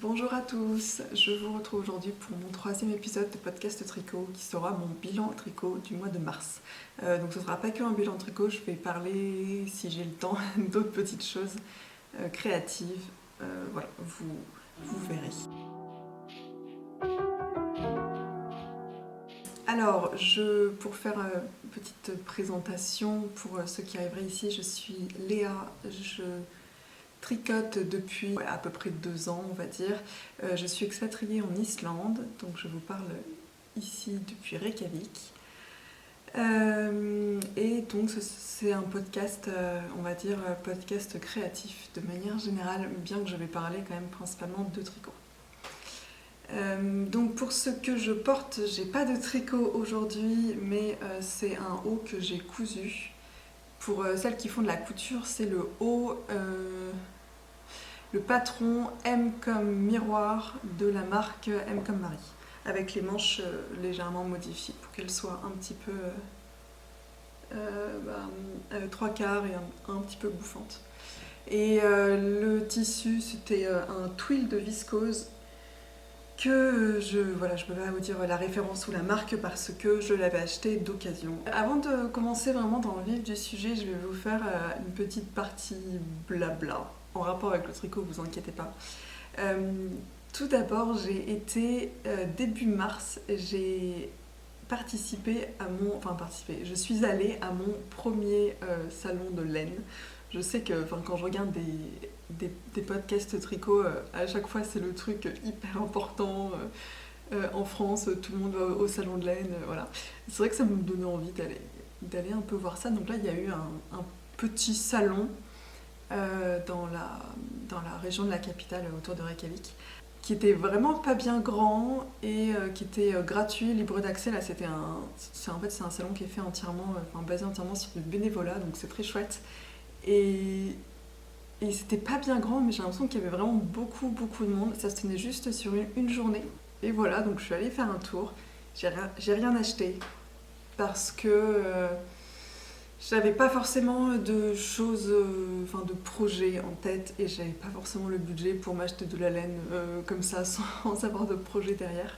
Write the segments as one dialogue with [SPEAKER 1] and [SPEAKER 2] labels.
[SPEAKER 1] Bonjour à tous, je vous retrouve aujourd'hui pour mon 3e épisode de podcast tricot qui sera mon bilan tricot du mois de mars. Donc ce ne sera pas que un bilan tricot, je vais parler, si j'ai le temps, d'autres petites choses créatives. Voilà, vous verrez. Alors, pour faire une petite présentation pour ceux qui arriveraient ici, je suis Léa, je tricote depuis à peu près 2 ans, on va dire. Je suis expatriée en Islande, donc je vous parle ici depuis Reykjavik. Et donc c'est un podcast, on va dire podcast créatif de manière générale, bien que je vais parler quand même principalement de tricot. Donc pour ce que je porte, j'ai pas de tricot aujourd'hui, mais c'est un haut que j'ai cousu. Pour celles qui font de la couture, c'est le haut, le patron M comme miroir de la marque M comme Marie, avec les manches légèrement modifiées pour qu'elles soient un petit peu 3/4 et un petit peu bouffantes. Et le tissu, c'était un twill de viscose que je peux pas vous dire la référence ou la marque parce que je l'avais acheté d'occasion. Avant de commencer vraiment dans le vif du sujet, je vais vous faire une petite partie blabla en rapport avec le tricot, vous inquiétez pas. Tout d'abord, j'ai été début mars, j'ai je suis allée à mon premier salon de laine. Je sais que quand je regarde des podcasts tricot, à chaque fois c'est le truc hyper important. En France, tout le monde va au salon de laine, voilà. C'est vrai que ça me donnait envie d'aller un peu voir ça. Donc là, il y a eu un petit salon dans la région de la capitale, autour de Reykjavik, qui était vraiment pas bien grand et qui était gratuit, libre d'accès. Là, c'est un salon qui est fait basé entièrement sur du bénévolat, donc c'est très chouette. Et c'était pas bien grand, mais j'ai l'impression qu'il y avait vraiment beaucoup de monde. Ça se tenait juste sur une journée. Et voilà, donc je suis allée faire un tour. J'ai rien acheté parce que j'avais pas forcément de choses, de projets en tête, et j'avais pas forcément le budget pour m'acheter de la laine comme ça sans avoir de projet derrière.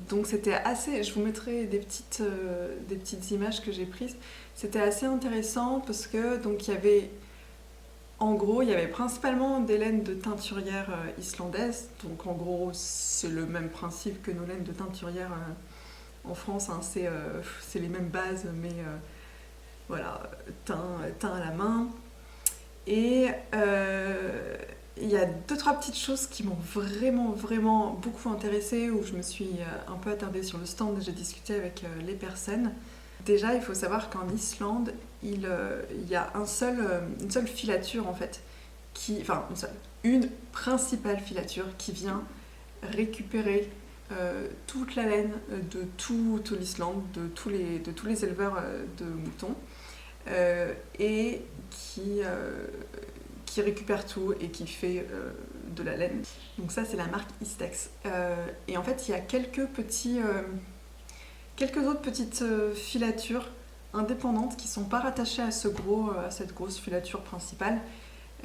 [SPEAKER 1] Donc c'était assez, je vous mettrai des petites images que j'ai prises. C'était assez intéressant parce que donc il y avait principalement des laines de teinturière islandaises. Donc en gros c'est le même principe que nos laines de teinturière en France, hein. C'est les mêmes bases, mais voilà, teint à la main. Et il y a 2-3 petites choses qui m'ont vraiment beaucoup intéressée, où je me suis un peu attardée sur le stand et j'ai discuté avec les personnes. Déjà, il faut savoir qu'en Islande, il y a une seule filature en fait, une principale filature qui vient récupérer toute la laine de toute l'Islande, de tous les éleveurs de moutons, et qui récupère tout et qui fait de la laine. Donc ça, c'est la marque Istex. Et en fait, il y a quelques autres petites filatures indépendantes qui ne sont pas rattachées à cette grosse filature principale,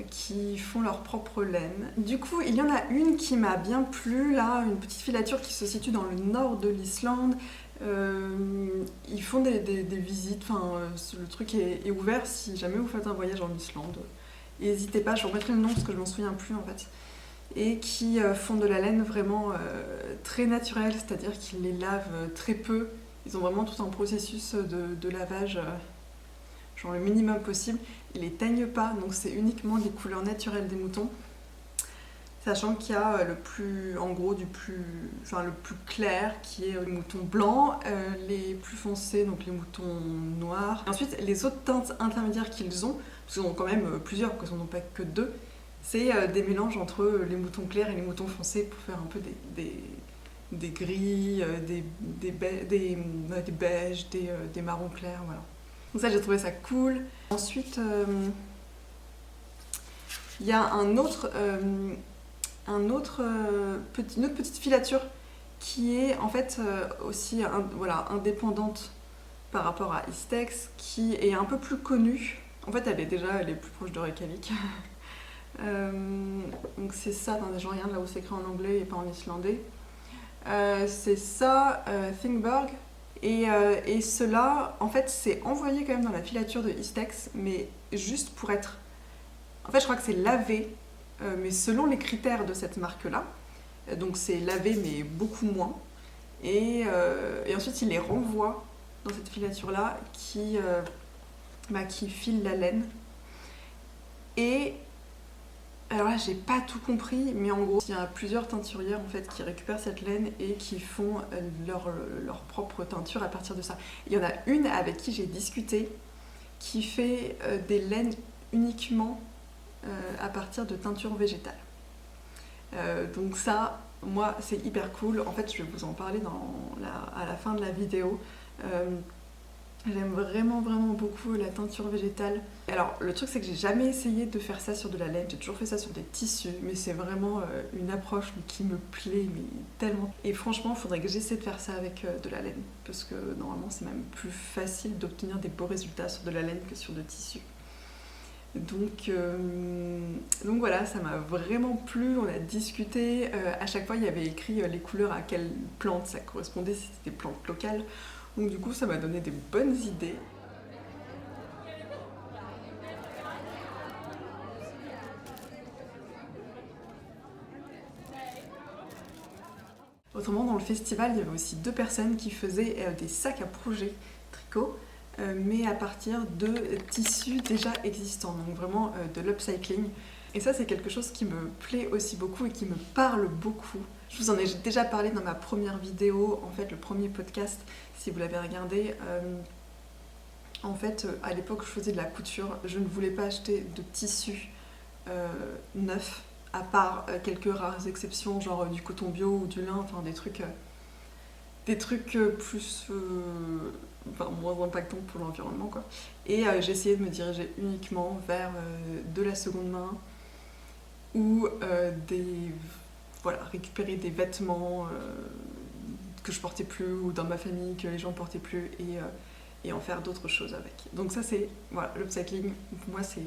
[SPEAKER 1] qui font leur propre laine. Du coup, il y en a une qui m'a bien plu, là, une petite filature qui se situe dans le nord de l'Islande. Ils font des visites, le truc est ouvert si jamais vous faites un voyage en Islande. N'hésitez pas, je vous remettrai le nom parce que je m'en souviens plus en fait. Et qui font de la laine vraiment très naturelle, c'est-à-dire qu'ils les lavent très peu. Ils ont vraiment tout un processus de lavage, genre le minimum possible. Ils les teignent pas, donc c'est uniquement les couleurs naturelles des moutons. Sachant qu'il y a le plus clair qui est les moutons blancs, les plus foncés, donc les moutons noirs. Et ensuite, les autres teintes intermédiaires qu'ils ont, parce qu'ils ont quand même plusieurs, parce qu'ils n'en ont pas que 2, c'est des mélanges entre les moutons clairs et les moutons foncés pour faire un peu des gris, des beiges, des marrons clairs, voilà. Donc ça, j'ai trouvé ça cool. Ensuite, il y a une autre petite filature qui est en fait aussi indépendante par rapport à Istex, qui est un peu plus connue. En fait, elle est plus proche de Reykjavik. Donc c'est ça, attendez, je regarde là où c'est écrit en anglais et pas en islandais. C'est ça, Thingberg. Et cela, en fait, c'est envoyé quand même dans la filature de Istex, mais juste pour être... En fait, je crois que c'est lavé, mais selon les critères de cette marque-là. Donc c'est lavé, mais beaucoup moins. Et ensuite, il les renvoie dans cette filature-là qui file la laine. Et alors là, j'ai pas tout compris, mais en gros, il y a plusieurs teinturières en fait qui récupèrent cette laine et qui font leur propre teinture à partir de ça. Il y en a une avec qui j'ai discuté qui fait des laines uniquement à partir de teinture végétale. Donc ça, moi, c'est hyper cool. En fait, je vais vous en parler à la fin de la vidéo. J'aime vraiment beaucoup la teinture végétale. Alors le truc c'est que j'ai jamais essayé de faire ça sur de la laine, j'ai toujours fait ça sur des tissus, mais c'est vraiment une approche qui me plaît mais tellement. Et franchement il faudrait que j'essaie de faire ça avec de la laine, parce que normalement c'est même plus facile d'obtenir des beaux résultats sur de la laine que sur de tissu. Donc voilà, ça m'a vraiment plu, on a discuté, à chaque fois il y avait écrit les couleurs à quelle plante ça correspondait, si c'était des plantes locales. Donc du coup, ça m'a donné des bonnes idées. Autrement, dans le festival, il y avait aussi 2 personnes qui faisaient des sacs à projet tricot, mais à partir de tissus déjà existants, donc vraiment de l'upcycling. Et ça, c'est quelque chose qui me plaît aussi beaucoup et qui me parle beaucoup. Je vous en ai déjà parlé dans ma première vidéo, en fait, le premier podcast, si vous l'avez regardé. En fait, à l'époque, je faisais de la couture. Je ne voulais pas acheter de tissu neuf, à part quelques rares exceptions, genre du coton bio ou du lin, enfin des trucs plus... moins impactants pour l'environnement, quoi. Et j'ai essayé de me diriger uniquement vers de la seconde main ou récupérer des vêtements que je portais plus ou dans ma famille que les gens portaient plus et en faire d'autres choses avec. Donc ça c'est, voilà, l'upcycling, pour moi c'est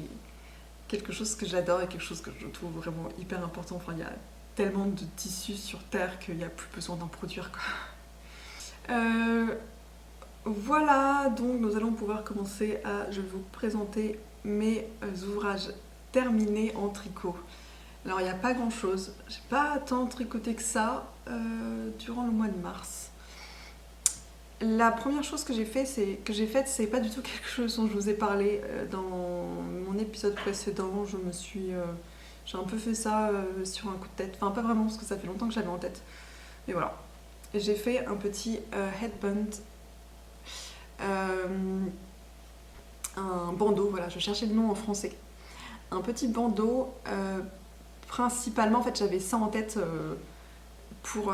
[SPEAKER 1] quelque chose que j'adore et quelque chose que je trouve vraiment hyper important. Enfin, il y a tellement de tissus sur Terre qu'il n'y a plus besoin d'en produire, quoi. Voilà, donc nous allons pouvoir commencer je vais vous présenter mes ouvrages terminés en tricot. Alors il n'y a pas grand chose, j'ai pas tant tricoté que ça durant le mois de mars. La première chose que j'ai faite, c'est pas du tout quelque chose dont je vous ai parlé dans mon épisode précédent. J'ai un peu fait ça sur un coup de tête, enfin pas vraiment parce que ça fait longtemps que j'avais en tête. Mais voilà, j'ai fait un petit headband, un bandeau, voilà, je cherchais le nom en français. Un petit bandeau, principalement, en fait j'avais ça en tête pour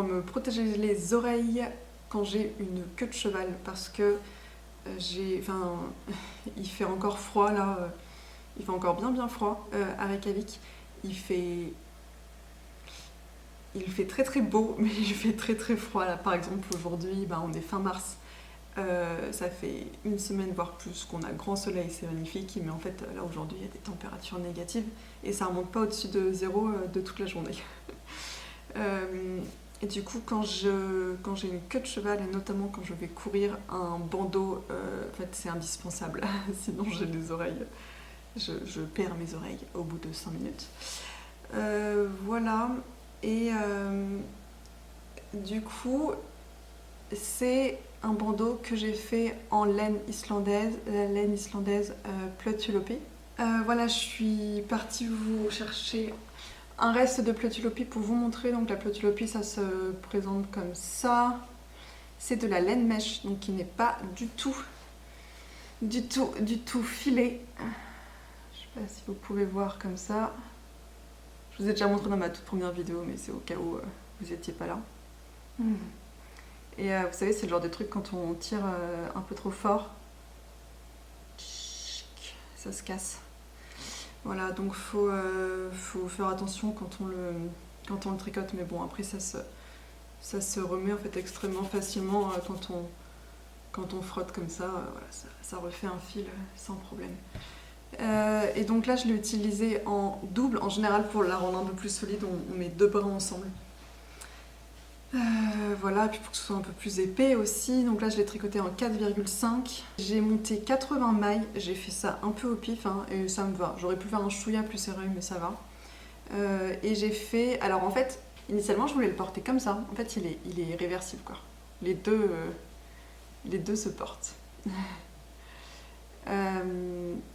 [SPEAKER 1] me protéger les oreilles quand j'ai une queue de cheval, parce que il fait encore froid là, il fait encore bien froid à Reykjavik. Il fait très beau, mais il fait très froid là. Par exemple aujourd'hui, on est fin mars, ça fait une semaine voire plus qu'on a grand soleil, c'est magnifique, mais en fait là aujourd'hui il y a des températures négatives et ça remonte pas au-dessus de 0 de toute la journée. Et du coup, quand j'ai une queue de cheval, et notamment quand je vais courir, un bandeau, en fait, c'est indispensable. Sinon, j'ai les oreilles, je perds mes oreilles au bout de 5 minutes. Voilà. Et du coup, c'est un bandeau que j'ai fait en laine islandaise, la laine islandaise Plötulopi. Voilà, je suis partie vous chercher un reste de Plötulopi pour vous montrer. Donc la Plötulopi, ça se présente comme ça. C'est de la laine mèche, donc qui n'est pas du tout filée. Je sais pas si vous pouvez voir comme ça. Je vous ai déjà montré dans ma toute première vidéo, mais c'est au cas où vous n'étiez pas là. Et vous savez, c'est le genre de truc quand on tire un peu trop fort, ça se casse. Voilà, donc faut faire attention quand on le tricote, mais bon, après ça se remet en fait extrêmement facilement quand on frotte comme ça, voilà, ça refait un fil sans problème. Et donc là je l'ai utilisé en double. En général pour la rendre un peu plus solide on met 2 brins ensemble. Voilà, puis pour que ce soit un peu plus épais aussi. Donc là je l'ai tricoté en 4,5. J'ai monté 80 mailles, j'ai fait ça un peu au pif hein, et ça me va. J'aurais pu faire un chouïa plus serré mais ça va. Et j'ai fait... Alors en fait, initialement je voulais le porter comme ça. En fait il est réversible quoi. Les deux se portent.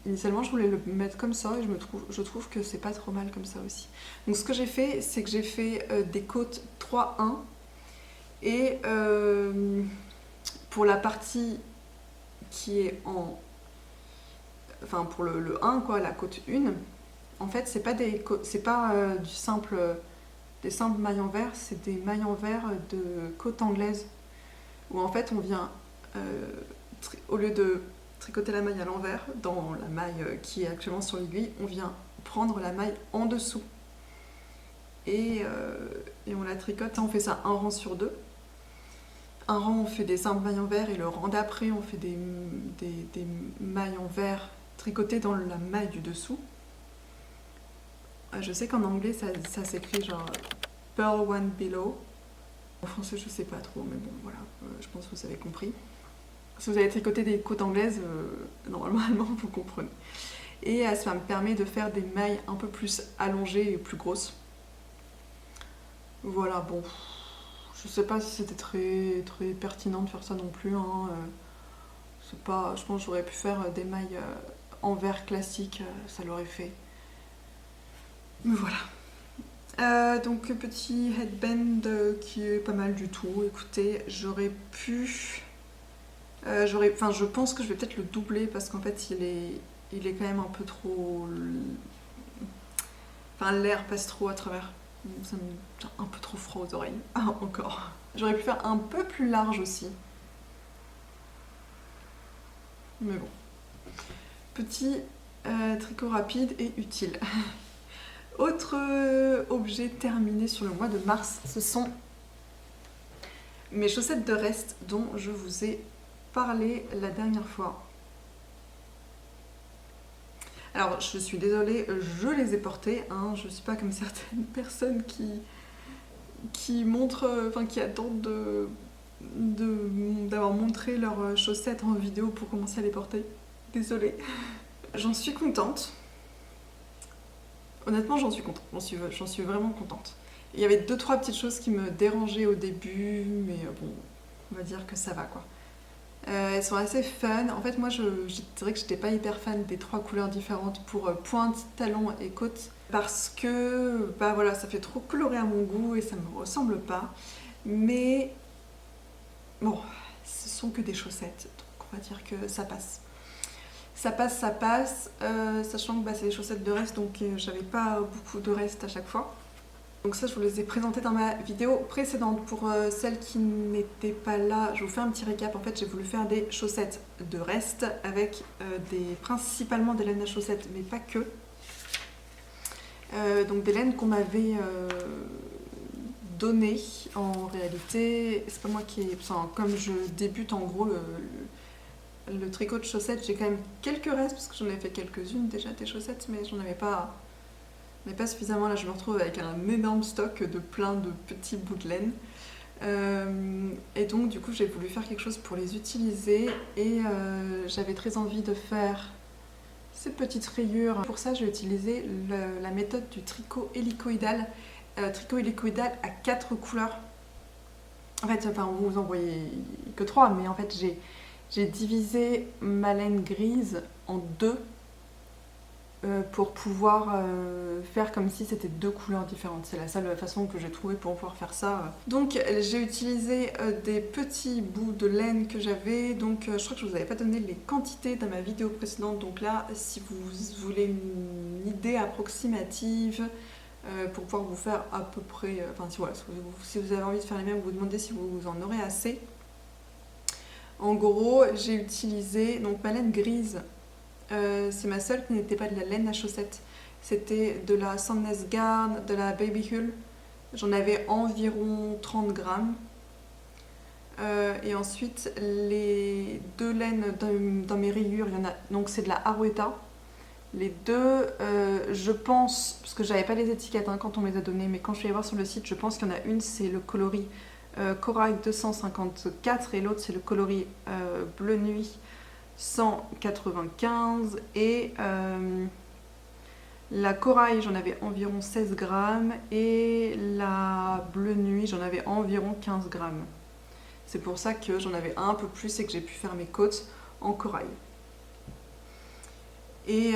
[SPEAKER 1] Initialement je voulais le mettre comme ça et je trouve que c'est pas trop mal comme ça aussi. Donc ce que j'ai fait, c'est que j'ai fait des côtes 3-1 et pour la partie qui est en... Enfin pour le 1 quoi, la côte 1, en fait c'est pas des simples mailles en verre, c'est des mailles en verre de côte anglaise où en fait on vient au lieu de tricoter la maille à l'envers dans la maille qui est actuellement sur l'aiguille, on vient prendre la maille en dessous et on la tricote. On fait ça un rang sur 2. Un rang on fait des simples mailles en verre et le rang d'après on fait des mailles en verre tricotées dans la maille du dessous. Je sais qu'en anglais ça s'écrit genre Purl One Below. En français je sais pas trop mais bon voilà, je pense que vous avez compris. Si vous avez tricoté des côtes anglaises, normalement vous comprenez. Et ça me permet de faire des mailles un peu plus allongées et plus grosses. Voilà, bon, je sais pas si c'était très, très pertinent de faire ça non plus. Hein. C'est pas, je pense que j'aurais pu faire des mailles en verre classique, ça l'aurait fait. Mais voilà. Donc petit headband qui est pas mal du tout. Écoutez, j'aurais pu... je pense que je vais peut-être le doubler parce qu'en fait il est quand même un peu trop... Enfin l'air passe trop à travers. Ça me tient un peu trop froid aux oreilles. Ah, encore. J'aurais pu faire un peu plus large aussi. Mais bon. Petit tricot rapide et utile. Autre objet terminé sur le mois de mars, ce sont mes chaussettes de reste dont je vous ai parlé la dernière fois. Alors je suis désolée, je les ai portées, hein, je suis pas comme certaines personnes qui montrent, enfin qui attendent d'avoir montré leurs chaussettes en vidéo pour commencer à les porter. Désolée. J'en suis contente. Honnêtement j'en suis contente, j'en suis vraiment contente. Il y avait 2-3 petites choses qui me dérangeaient au début, mais bon, on va dire que ça va quoi. Elles sont assez fun. En fait, moi, je dirais que j'étais pas hyper fan des 3 couleurs différentes pour pointe, talon et côte. Parce que, bah voilà, ça fait trop coloré à mon goût et ça me ressemble pas. Mais, bon, ce sont que des chaussettes. Donc, on va dire que ça passe. Ça passe. Sachant que bah, c'est des chaussettes de reste, donc j'avais pas beaucoup de reste à chaque fois. Donc ça, je vous les ai présentées dans ma vidéo précédente. Pour celles qui n'étaient pas là, je vous fais un petit récap. En fait, j'ai voulu faire des chaussettes de reste avec principalement des laines à chaussettes, mais pas que. Donc des laines qu'on m'avait données en réalité. C'est pas moi qui ai... Enfin, comme je débute en gros le tricot de chaussettes, j'ai quand même quelques restes parce que j'en ai fait quelques-unes déjà des chaussettes, mais j'en avais pas... Mais pas suffisamment. Là je me retrouve avec un énorme stock de plein de petits bouts de laine et donc du coup j'ai voulu faire quelque chose pour les utiliser et j'avais très envie de faire ces petites rayures. Pour ça j'ai utilisé la méthode du tricot hélicoïdal, à 4 couleurs. En fait, enfin vous en voyez que 3, mais en fait j'ai divisé ma laine grise en 2 pour pouvoir faire comme si c'était 2 couleurs différentes. C'est la seule façon que j'ai trouvé pour pouvoir faire ça. Donc j'ai utilisé des petits bouts de laine que j'avais. Donc je crois que je vous avais pas donné les quantités dans ma vidéo précédente. Donc là, si vous voulez une idée approximative pour pouvoir vous faire à peu près... Enfin voilà, si vous avez envie de faire les mêmes, vous vous demandez si vous en aurez assez. En gros, j'ai utilisé donc ma laine grise. C'est ma seule qui n'était pas de la laine à chaussettes. C'était de la Sandnes Garn, de la Baby Hull. J'en avais environ 30 grammes. Et ensuite, les 2 laines dans mes rayures, il y en a, donc c'est de la Arouetta. Les deux, je pense, parce que j'avais pas les étiquettes hein, quand on me les a données, mais quand je suis allée voir sur le site, je pense qu'il y en a une, c'est le coloris Corail 254 et l'autre c'est le coloris Bleu Nuit 195 et la Corail j'en avais environ 16 grammes et la Bleu Nuit j'en avais environ 15 grammes. C'est pour ça que j'en avais un peu plus et que j'ai pu faire mes côtes en corail. Et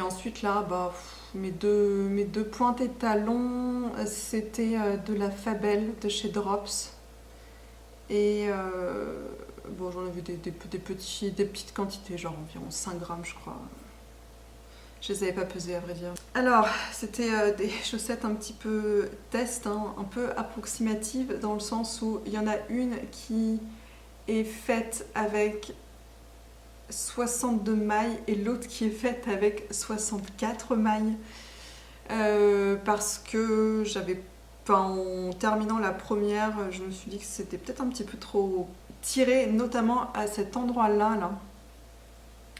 [SPEAKER 1] ensuite là, bah, mes deux pointes et talons, c'était de la Fabel de chez Drops. Et bon, j'en avais des petites quantités, genre environ 5 grammes je crois. Je les avais pas pesées à vrai dire. Alors, c'était des chaussettes un petit peu test, hein, un peu approximatives, dans le sens où il y en a une qui est faite avec 62 mailles et l'autre qui est faite avec 64 mailles. Parce que en terminant la première, je me suis dit que c'était peut-être un petit peu trop tiré, notamment à cet endroit-là, là.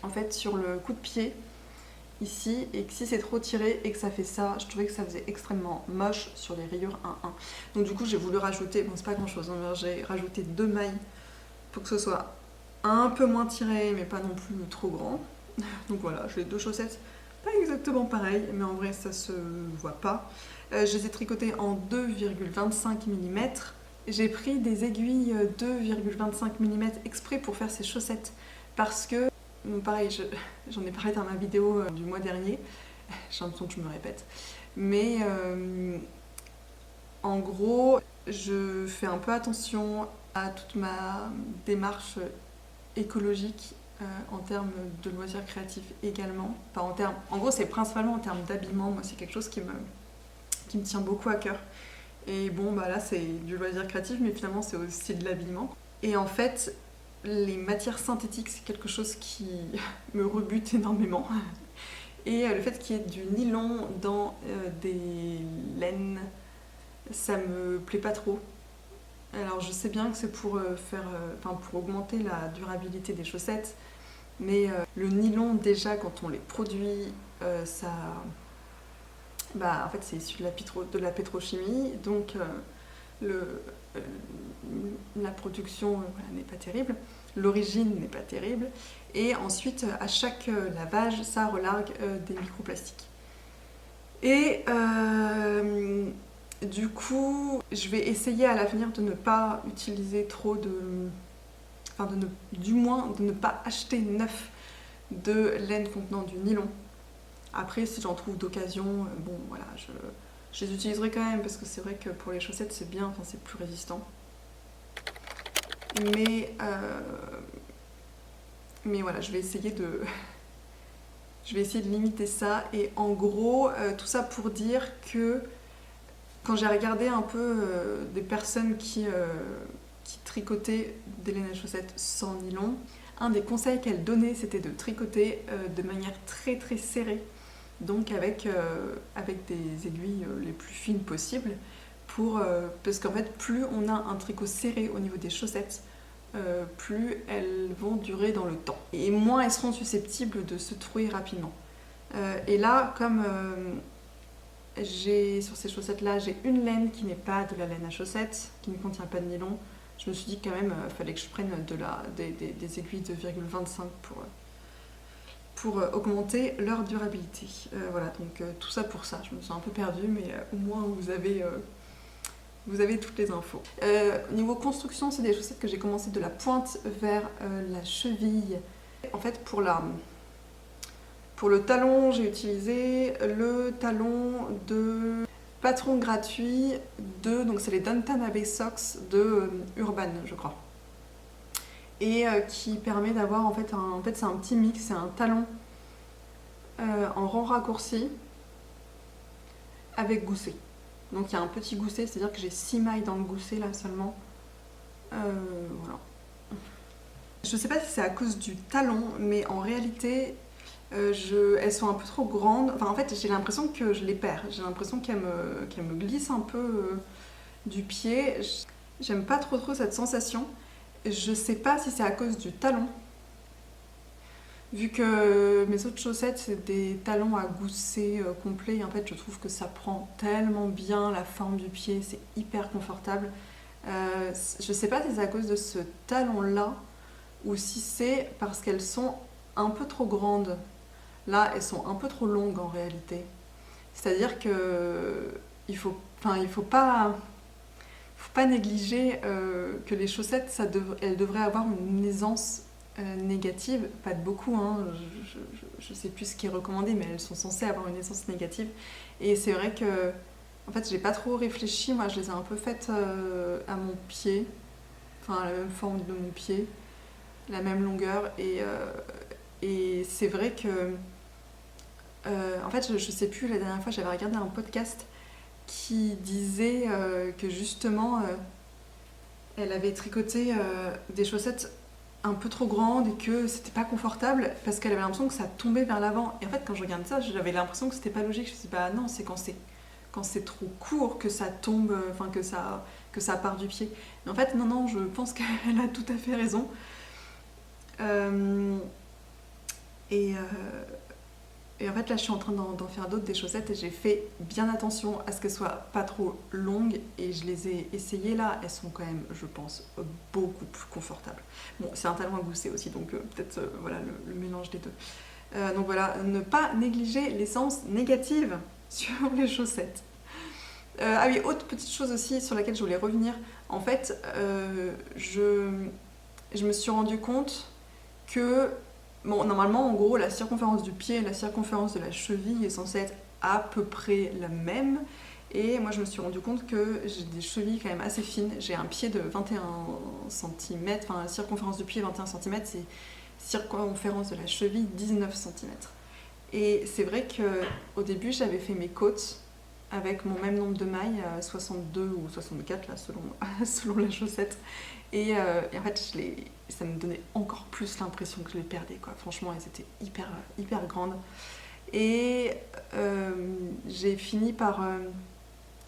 [SPEAKER 1] En fait, sur le coup de pied, ici, et que si c'est trop tiré et que ça fait ça, je trouvais que ça faisait extrêmement moche sur les rayures 1-1. Donc du coup, j'ai voulu rajouter, bon c'est pas grand-chose, hein, j'ai rajouté 2 mailles pour que ce soit un peu moins tiré, mais pas non plus trop grand. Donc voilà, j'ai 2 chaussettes, pas exactement pareilles, mais en vrai ça se voit pas. Je les ai tricotées en 2,25 mm. J'ai pris des aiguilles 2,25 mm exprès pour faire ces chaussettes parce que, pareil, j'en ai parlé dans ma vidéo du mois dernier, j'ai l'impression que je me répète, mais en gros, je fais un peu attention à toute ma démarche écologique en termes de loisirs créatifs également. Enfin, en gros, c'est principalement en termes d'habillement, moi c'est quelque chose qui me tient beaucoup à cœur. Et bon, bah là c'est du loisir créatif, mais finalement c'est aussi de l'habillement. Et en fait, les matières synthétiques, c'est quelque chose qui me rebute énormément. Et le fait qu'il y ait du nylon dans des laines, ça me plaît pas trop. Alors je sais bien que c'est pour pour augmenter la durabilité des chaussettes, mais le nylon déjà quand on les produit, en fait c'est issu de la pétrochimie, donc la production n'est pas terrible, l'origine n'est pas terrible, et ensuite à chaque lavage ça relargue des microplastiques. Et du coup, je vais essayer à l'avenir de ne pas utiliser trop du moins de ne pas acheter neuf de laine contenant du nylon. Après, si j'en trouve d'occasion, bon voilà, je les utiliserai quand même parce que c'est vrai que pour les chaussettes c'est bien, enfin c'est plus résistant. Mais voilà, je vais essayer de limiter ça. Et en gros, tout ça pour dire que quand j'ai regardé un peu des personnes qui tricotaient des laines à chaussettes sans nylon, un des conseils qu'elles donnaient c'était de tricoter de manière très très serrée, donc avec des aiguilles les plus fines possibles, parce qu'en fait plus on a un tricot serré au niveau des chaussettes, plus elles vont durer dans le temps et moins elles seront susceptibles de se trouer rapidement. Et là, comme sur ces chaussettes là j'ai une laine qui n'est pas de la laine à chaussettes, qui ne contient pas de nylon, je me suis dit quand même fallait que je prenne des aiguilles de 2,25 pour augmenter leur durabilité. Voilà, donc tout ça pour ça, je me suis un peu perdue, mais au moins vous avez toutes les infos. Niveau construction, c'est des chaussettes que j'ai commencé de la pointe vers la cheville. En fait, pour le talon, j'ai utilisé le talon de patron gratuit donc c'est les Downton Abbey Socks de Urban, je crois. Et qui permet d'avoir, en fait c'est un petit mix, c'est un talon en rang raccourci avec gousset. Donc il y a un petit gousset, c'est-à-dire que j'ai 6 mailles dans le gousset là seulement. Voilà. Je sais pas si c'est à cause du talon, mais en réalité elles sont un peu trop grandes. Enfin en fait j'ai l'impression que je les perds. J'ai l'impression qu'elles me glissent un peu du pied. J'aime pas trop cette sensation. Je sais pas si c'est à cause du talon. Vu que mes autres chaussettes, c'est des talons à gousset complet, et en fait, je trouve que ça prend tellement bien la forme du pied, c'est hyper confortable. Je sais pas si c'est à cause de ce talon-là ou si c'est parce qu'elles sont un peu trop grandes. Là, elles sont un peu trop longues en réalité. C'est-à-dire que il faut pas négliger que les chaussettes, elles devraient avoir une aisance négative, pas de beaucoup, hein, je sais plus ce qui est recommandé, mais elles sont censées avoir une aisance négative. Et c'est vrai que, en fait, j'ai pas trop réfléchi, moi je les ai un peu faites à mon pied, enfin à la même forme de mon pied, la même longueur, et c'est vrai que, en fait, je sais plus, la dernière fois j'avais regardé un podcast qui disait que justement, elle avait tricoté des chaussettes un peu trop grandes et que c'était pas confortable parce qu'elle avait l'impression que ça tombait vers l'avant. Et en fait, quand je regarde ça, j'avais l'impression que c'était pas logique. Je me suis dit, bah non, c'est quand c'est trop court que ça tombe, enfin que ça part du pied. Mais en fait, non, non, je pense qu'elle a tout à fait raison. Euh, et, euh, et en fait, là, je suis en train d'en faire d'autres des chaussettes et j'ai fait bien attention à ce qu'elles soient pas trop longues et je les ai essayées là. Elles sont quand même, je pense, beaucoup plus confortables. Bon, c'est un talon à gousset aussi, donc peut-être voilà le mélange des deux. Donc voilà, ne pas négliger l'essence négative sur les chaussettes. Ah oui, autre petite chose aussi sur laquelle je voulais revenir. En fait, je me suis rendu compte que, bon, normalement, en gros, la circonférence du pied et la circonférence de la cheville est censée être à peu près la même. Et moi, je me suis rendu compte que j'ai des chevilles quand même assez fines. J'ai un pied de 21 cm, enfin, la circonférence du pied 21 cm, c'est circonférence de la cheville 19 cm. Et c'est vrai qu'au début, j'avais fait mes côtes avec mon même nombre de mailles, 62 ou 64 là, selon la chaussette. Et en fait, ça me donnait encore plus l'impression que je les perdais, quoi. Franchement, elles étaient hyper grandes. Et j'ai fini par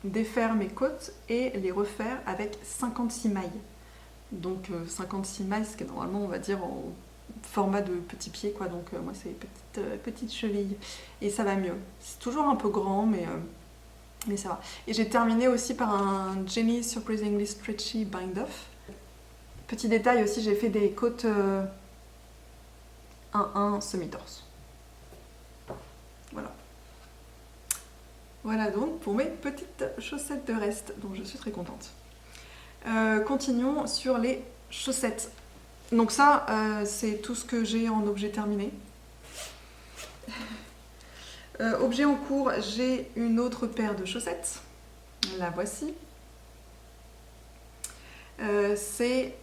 [SPEAKER 1] défaire mes côtes et les refaire avec 56 mailles. Donc 56 mailles, ce qui est normalement, on va dire, en format de petit pied, quoi. Donc moi, c'est petite cheville. Et ça va mieux. C'est toujours un peu grand, mais ça va. Et j'ai terminé aussi par un Jenny Surprisingly Stretchy Bind-Off. Petit détail aussi, j'ai fait des côtes 1-1 semi-torse. Voilà. Voilà donc pour mes petites chaussettes de reste, dont je suis très contente. Continuons sur les chaussettes. Donc ça, c'est tout ce que j'ai en objet terminé. Objet en cours, j'ai une autre paire de chaussettes. La voici. C'est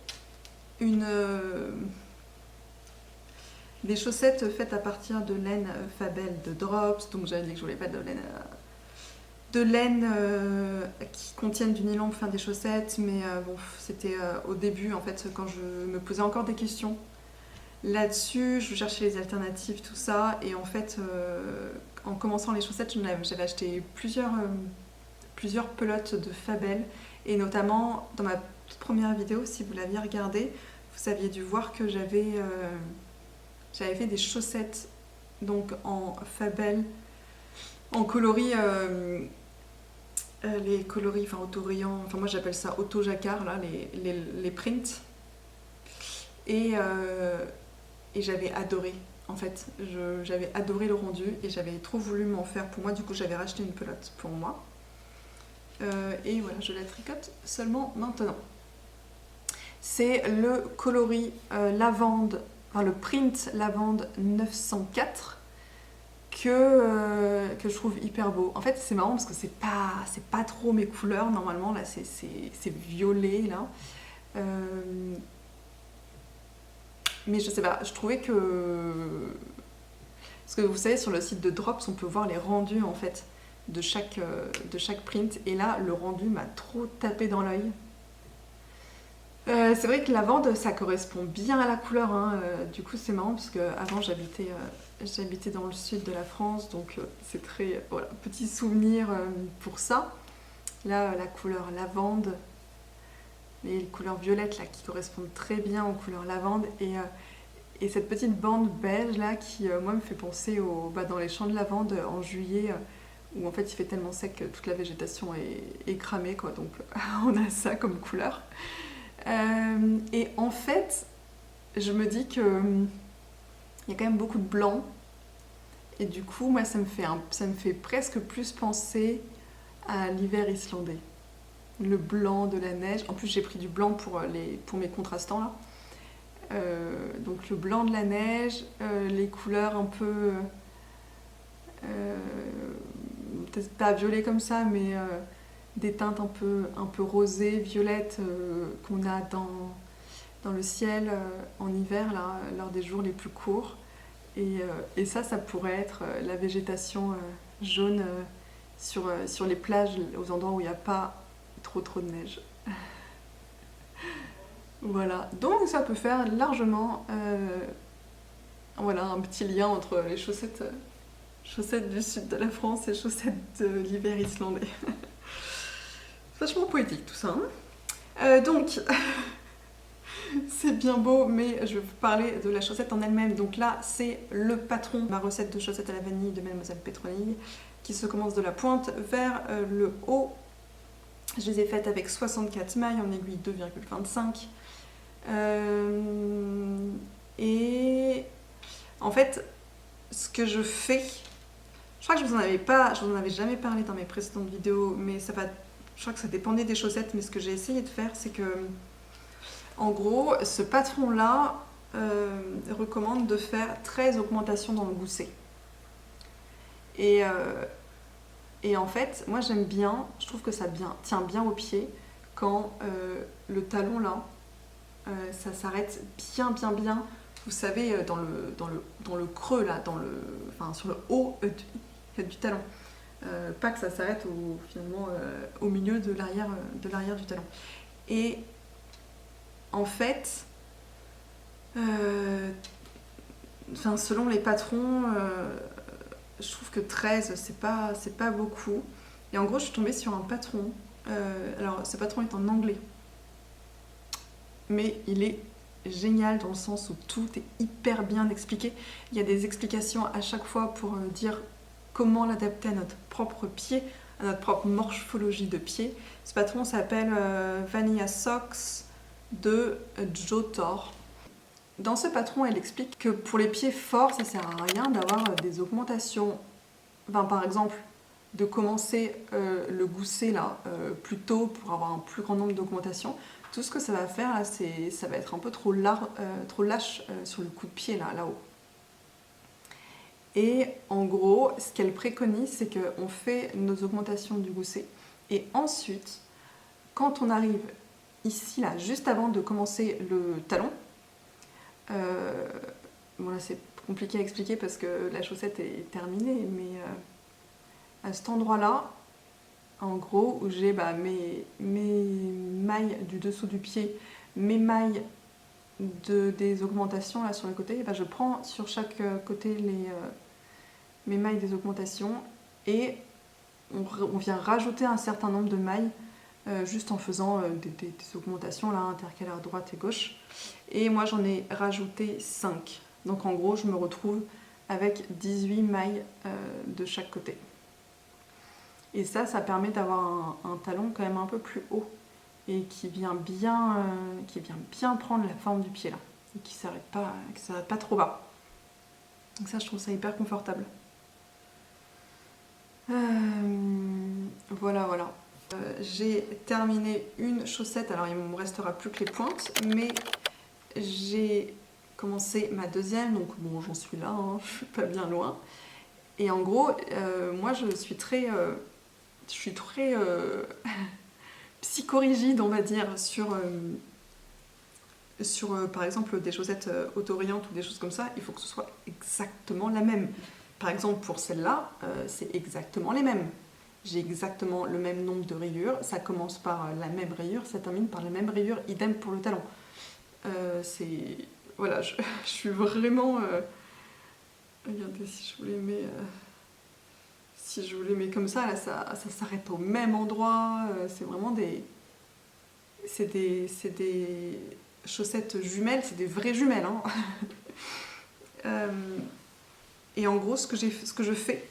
[SPEAKER 1] des chaussettes faites à partir de laine Fabel de Drops. Donc j'avais dit que je voulais pas de laine qui contiennent du nylon pour faire des chaussettes, mais bon, c'était au début en fait quand je me posais encore des questions là-dessus, je cherchais les alternatives, tout ça, et en fait en commençant les chaussettes, j'avais acheté plusieurs pelotes de Fabel, et notamment dans ma toute première vidéo, si vous l'aviez regardée, vous aviez dû voir que j'avais fait des chaussettes donc en Fabel, en coloris, les coloris, enfin auto-rayants, enfin moi j'appelle ça auto-jacquard, là, les prints. Et j'avais adoré, en fait. J'avais adoré le rendu et j'avais trop voulu m'en faire pour moi, du coup j'avais racheté une pelote pour moi. Et voilà, je la tricote seulement maintenant. C'est le coloris lavande, enfin le print lavande 904 que je trouve hyper beau. En fait, c'est marrant parce que c'est pas trop mes couleurs normalement, là c'est violet là. Mais je sais pas, je trouvais que... Parce que vous savez, sur le site de Drops, on peut voir les rendus en fait de chaque print. Et là, le rendu m'a trop tapé dans l'œil. C'est vrai que la lavande, ça correspond bien à la couleur, hein. Du coup, c'est marrant parce qu'avant, j'habitais dans le sud de la France, donc c'est très... Voilà, petit souvenir pour ça. Là, la couleur lavande, les couleurs violettes là, qui correspondent très bien aux couleurs lavande. Et cette petite bande beige là qui moi me fait penser dans les champs de lavande en juillet où en fait il fait tellement sec que toute la végétation est cramée quoi, donc on a ça comme couleur. Et en fait je me dis que il y a quand même beaucoup de blanc et du coup moi ça me fait presque plus penser à l'hiver islandais. Le blanc de la neige, en plus j'ai pris du blanc pour mes contrastants là. Donc le blanc de la neige, les couleurs un peu, peut-être pas violet comme ça, mais des teintes un peu rosées, violettes qu'on a dans le ciel en hiver, là, lors des jours les plus courts. Et ça pourrait être la végétation jaune sur les plages, aux endroits où il n'y a pas trop de neige. Voilà, donc ça peut faire largement voilà, un petit lien entre les chaussettes du sud de la France et chaussettes de l'hiver islandais. C'est vachement poétique tout ça. Donc, c'est bien beau, mais je vais vous parler de la chaussette en elle-même. Donc là, c'est le patron, ma recette de chaussettes à la vanille de Mademoiselle Pétronille, qui se commence de la pointe vers le haut. Je les ai faites avec 64 mailles en aiguille 2,25. Et en fait, ce que je fais, je crois que je vous en avais jamais parlé dans mes précédentes vidéos, mais je crois que ça dépendait des chaussettes, mais ce que j'ai essayé de faire, c'est que, en gros, ce patron-là recommande de faire 13 augmentations dans le gousset. Et en fait, moi j'aime bien, je trouve que ça tient bien au pied quand le talon là, ça s'arrête bien. Vous savez, dans le creux là, enfin, sur le haut du talon. Pas que ça s'arrête finalement au milieu de l'arrière du talon. Et en fait, selon les patrons, je trouve que 13 c'est pas beaucoup. Et en gros, je suis tombée sur un patron. Alors, ce patron est en anglais. Mais il est génial dans le sens où tout est hyper bien expliqué. Il y a des explications à chaque fois pour dire comment l'adapter à notre propre pied, à notre propre morphologie de pied. Ce patron s'appelle Vanilla Socks de Jotor. Dans ce patron, elle explique que pour les pieds forts, ça sert à rien d'avoir des augmentations. Enfin, par exemple, de commencer le gousset là plus tôt pour avoir un plus grand nombre d'augmentations. Tout ce que ça va faire là, ça va être un peu trop lâche sur le coup de pied là-haut. Et en gros, ce qu'elle préconise, c'est qu'on fait nos augmentations du gousset. Et ensuite, quand on arrive ici, là, juste avant de commencer le talon, bon là c'est compliqué à expliquer parce que la chaussette est terminée, mais à cet endroit-là, en gros, où j'ai mes mailles du dessous du pied, mes mailles des augmentations là sur le côté, je prends sur chaque côté mes mailles des augmentations et on vient rajouter un certain nombre de mailles juste en faisant des augmentations là, intercalaires droite et gauche. Et moi j'en ai rajouté 5. Donc en gros, je me retrouve avec 18 mailles de chaque côté. Et ça permet d'avoir un talon quand même un peu plus haut et qui vient bien prendre la forme du pied là et qui s'arrête pas trop bas. Donc ça, je trouve ça hyper confortable. Voilà. J'ai terminé une chaussette, alors il ne me restera plus que les pointes, mais j'ai commencé ma deuxième, donc bon, j'en suis là, hein, je suis pas bien loin. Et en gros, moi je suis très psychorigide, on va dire, sur par exemple des chaussettes autorillantes ou des choses comme ça. Il faut que ce soit exactement la même. Par exemple, pour celle-là, c'est exactement les mêmes. J'ai exactement le même nombre de rayures, ça commence par la même rayure, ça termine par la même rayure, idem pour le talon. Voilà, je suis vraiment... regardez, si je vous les mets comme ça, là, ça s'arrête au même endroit. C'est vraiment c'est des chaussettes jumelles, c'est des vraies jumelles. Hein. Et en gros, ce que je fais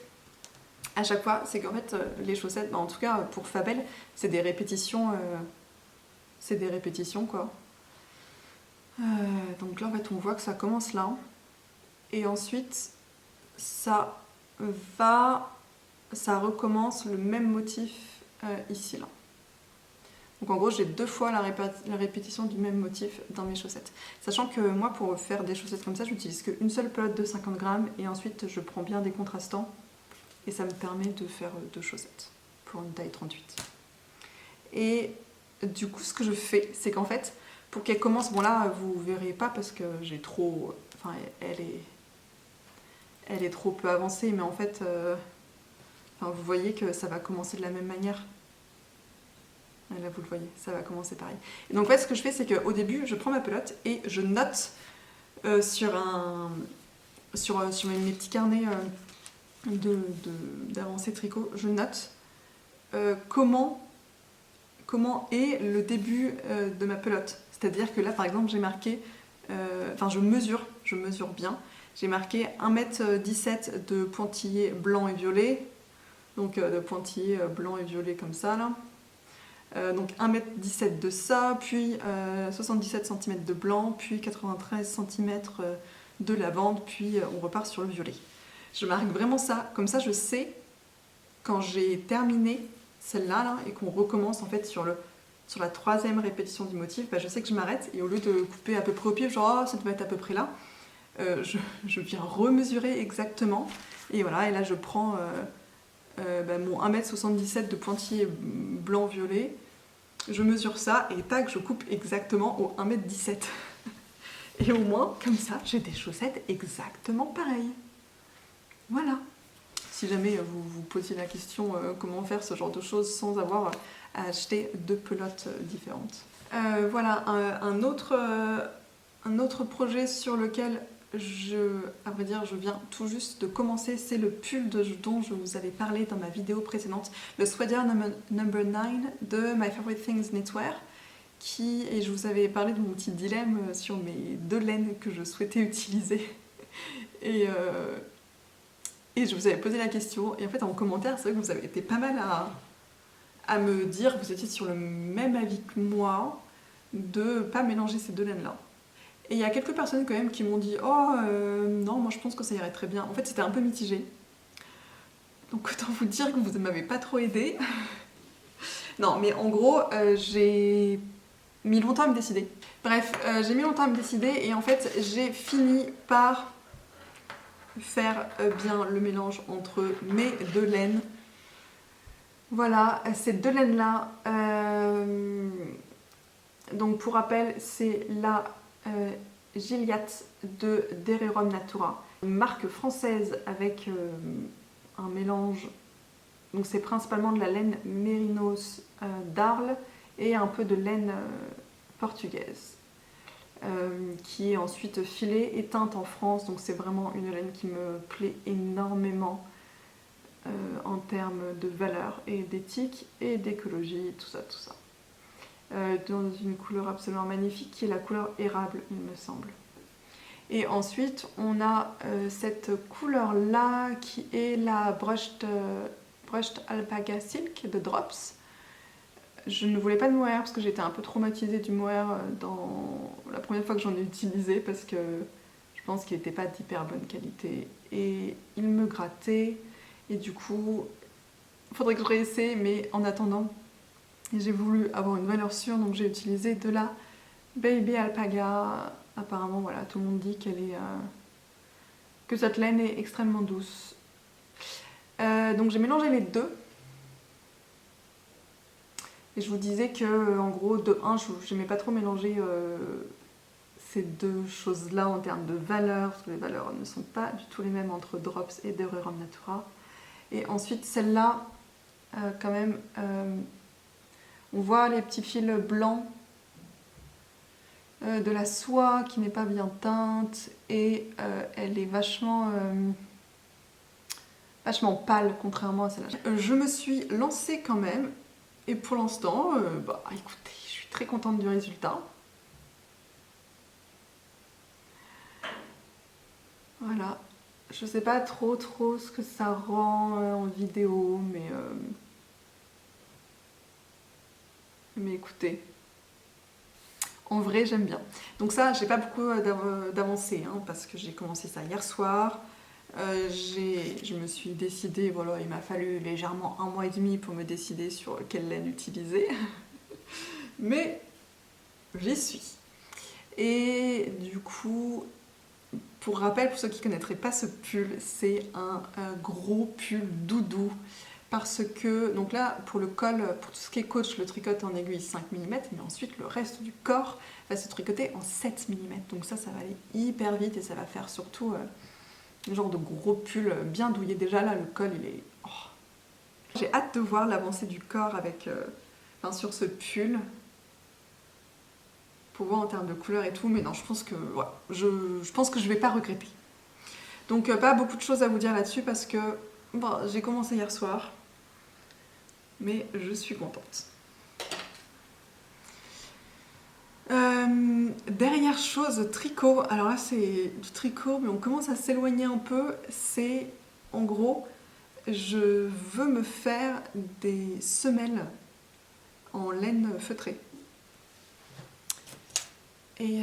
[SPEAKER 1] à chaque fois, c'est qu'en fait, les chaussettes, en tout cas pour Fabel, c'est des répétitions quoi. Donc là, en fait, on voit que ça commence là. Et ensuite, ça recommence le même motif ici, là. Donc en gros, j'ai 2 fois la répétition du même motif dans mes chaussettes. Sachant que moi, pour faire des chaussettes comme ça, j'utilise qu'une seule pelote de 50 grammes et ensuite je prends bien des contrastants et ça me permet de faire 2 chaussettes pour une taille 38. Et du coup, ce que je fais, c'est qu'en fait, pour qu'elle commence, bon là, vous verrez pas parce que j'ai trop... Enfin, elle est trop peu avancée, mais en fait, vous voyez que ça va commencer de la même manière. Et là, vous le voyez, ça va commencer pareil. Et donc, en fait, ce que je fais, c'est qu'au début, je prends ma pelote et je note sur mes petits carnets d'avancée tricot, je note comment est le début de ma pelote. C'est-à-dire que là, par exemple, j'ai marqué, je mesure bien, j'ai marqué 1,17 m de pointillés blanc et violet, donc de pointillés blanc et violet comme ça, là. Donc 1,17 m de ça, puis 77 cm de blanc, puis 93 cm de lavande, puis on repart sur le violet. Je marque vraiment ça, comme ça je sais, quand j'ai terminé celle-là là, et qu'on recommence en fait sur la 3e répétition du motif, je sais que je m'arrête et au lieu de couper à peu près au pif, genre ça devait être à peu près là, je viens remesurer exactement, et voilà, et là je prends mon 1,77 m de pointillé blanc-violet, je mesure ça et tac, je coupe exactement au 1,17 m. Et au moins, comme ça, j'ai des chaussettes exactement pareilles. Voilà. Si jamais vous vous posiez la question comment faire ce genre de choses sans avoir à acheter 2 pelotes différentes. Voilà, un autre projet sur lequel à vrai dire, je viens tout juste de commencer, c'est le pull dont je vous avais parlé dans ma vidéo précédente, le Sweater number 9 de My Favorite Things Knitwear, et je vous avais parlé de mon petit dilemme sur mes 2 laines que je souhaitais utiliser. Et je vous avais posé la question, et en fait en commentaire, c'est vrai que vous avez été pas mal à me dire que vous étiez sur le même avis que moi, de pas mélanger ces 2 laines-là. Et il y a quelques personnes quand même qui m'ont dit « Oh, non, moi je pense que ça irait très bien ». En fait, c'était un peu mitigé. Donc autant vous dire que vous ne m'avez pas trop aidé. Non, mais en gros, j'ai mis longtemps à me décider. Bref, j'ai mis longtemps à me décider et en fait, j'ai fini par faire bien le mélange entre mes 2 laines. Voilà, ces 2 laines-là. Donc pour rappel, c'est la Gilliatt de Dererum Natura, une marque française avec un mélange, donc c'est principalement de la laine mérinos d'Arles et un peu de laine portugaise, qui est ensuite filée et teinte en France, donc c'est vraiment une laine qui me plaît énormément en termes de valeur et d'éthique et d'écologie, tout ça. Dans une couleur absolument magnifique qui est la couleur érable, il me semble. Et ensuite on a cette couleur là qui est la Brushed Alpaca Silk de Drops. Je ne voulais pas de mohair parce que j'étais un peu traumatisée du mohair dans la première fois que j'en ai utilisé, parce que je pense qu'il n'était pas d'hyper bonne qualité et il me grattait, et du coup il faudrait que je réessaye, mais en attendant j'ai voulu avoir une valeur sûre, donc j'ai utilisé de la Baby Alpaga. Apparemment, voilà, tout le monde dit que cette laine est extrêmement douce. Donc j'ai mélangé les 2. Et je vous disais que, en gros, de 1, je n'aimais pas trop mélanger ces 2 choses-là en termes de valeur, parce que les valeurs ne sont pas du tout les mêmes entre Drops et Dererum Natura. Et ensuite, celle-là, quand même, on voit les petits fils blancs de la soie qui n'est pas bien teinte, et elle est vachement pâle contrairement à celle-là. Je me suis lancée quand même, et pour l'instant, écoutez, je suis très contente du résultat. Voilà. Je sais pas trop ce que ça rend en vidéo, mais écoutez, en vrai j'aime bien. Donc ça, j'ai pas beaucoup d'avancées, hein, parce que j'ai commencé ça hier soir. Je me suis décidée, voilà, il m'a fallu légèrement 1 mois et demi pour me décider sur quelle laine utiliser, mais j'y suis. Et du coup, pour rappel, pour ceux qui ne connaîtraient pas ce pull, c'est un gros pull doudou. Parce que, donc là, pour le col, pour tout ce qui est coach, je le tricote en aiguille 5 mm, mais ensuite le reste du corps va se tricoter en 7 mm. Donc ça va aller hyper vite et ça va faire surtout un genre de gros pull bien douillet. Déjà là, le col, il est... Oh. J'ai hâte de voir l'avancée du corps avec, sur ce pull. Pour voir en termes de couleur et tout, mais non, je pense que, ouais, je pense que je vais pas regretter. Donc pas beaucoup de choses à vous dire là-dessus parce que bon, j'ai commencé hier soir, mais je suis contente. Dernière chose, tricot. Alors là, c'est du tricot, mais on commence à s'éloigner un peu. C'est, en gros, je veux me faire des semelles en laine feutrée. Et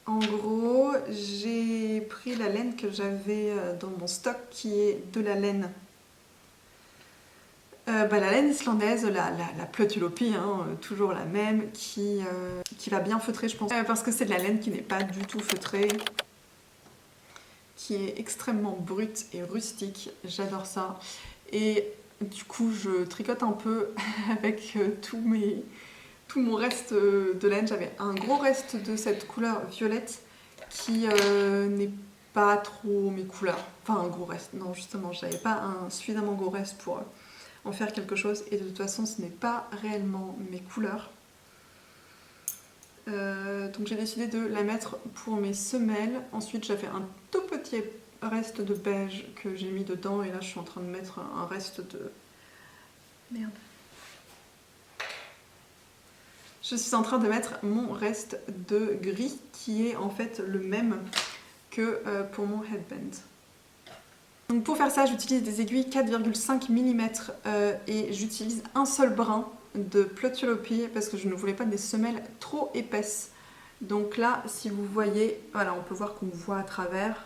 [SPEAKER 1] en gros, j'ai pris la laine que j'avais dans mon stock, qui est de la laine. La laine islandaise, la Plötulopi, hein, toujours la même, qui va bien feutrer, je pense. Parce que c'est de la laine qui n'est pas du tout feutrée, qui est extrêmement brute et rustique. J'adore ça. Et du coup, je tricote un peu avec tout mon reste de laine. J'avais un gros reste de cette couleur violette qui n'est pas trop mes couleurs. Enfin, un gros reste. Non, justement, j'avais pas un suffisamment gros reste pour en faire quelque chose. Et de toute façon, ce n'est pas réellement mes couleurs. Donc j'ai décidé de la mettre pour mes semelles. Ensuite, j'avais un tout petit reste de beige que j'ai mis dedans. Et là, je suis en train de mettre un reste de... Merde. Je suis en train de mettre mon reste de gris qui est en fait le même que pour mon headband. Donc pour faire ça, j'utilise des aiguilles 4,5 mm et j'utilise un seul brin de Plötulopi parce que je ne voulais pas des semelles trop épaisses. Donc là, si vous voyez, voilà, on peut voir qu'on voit à travers,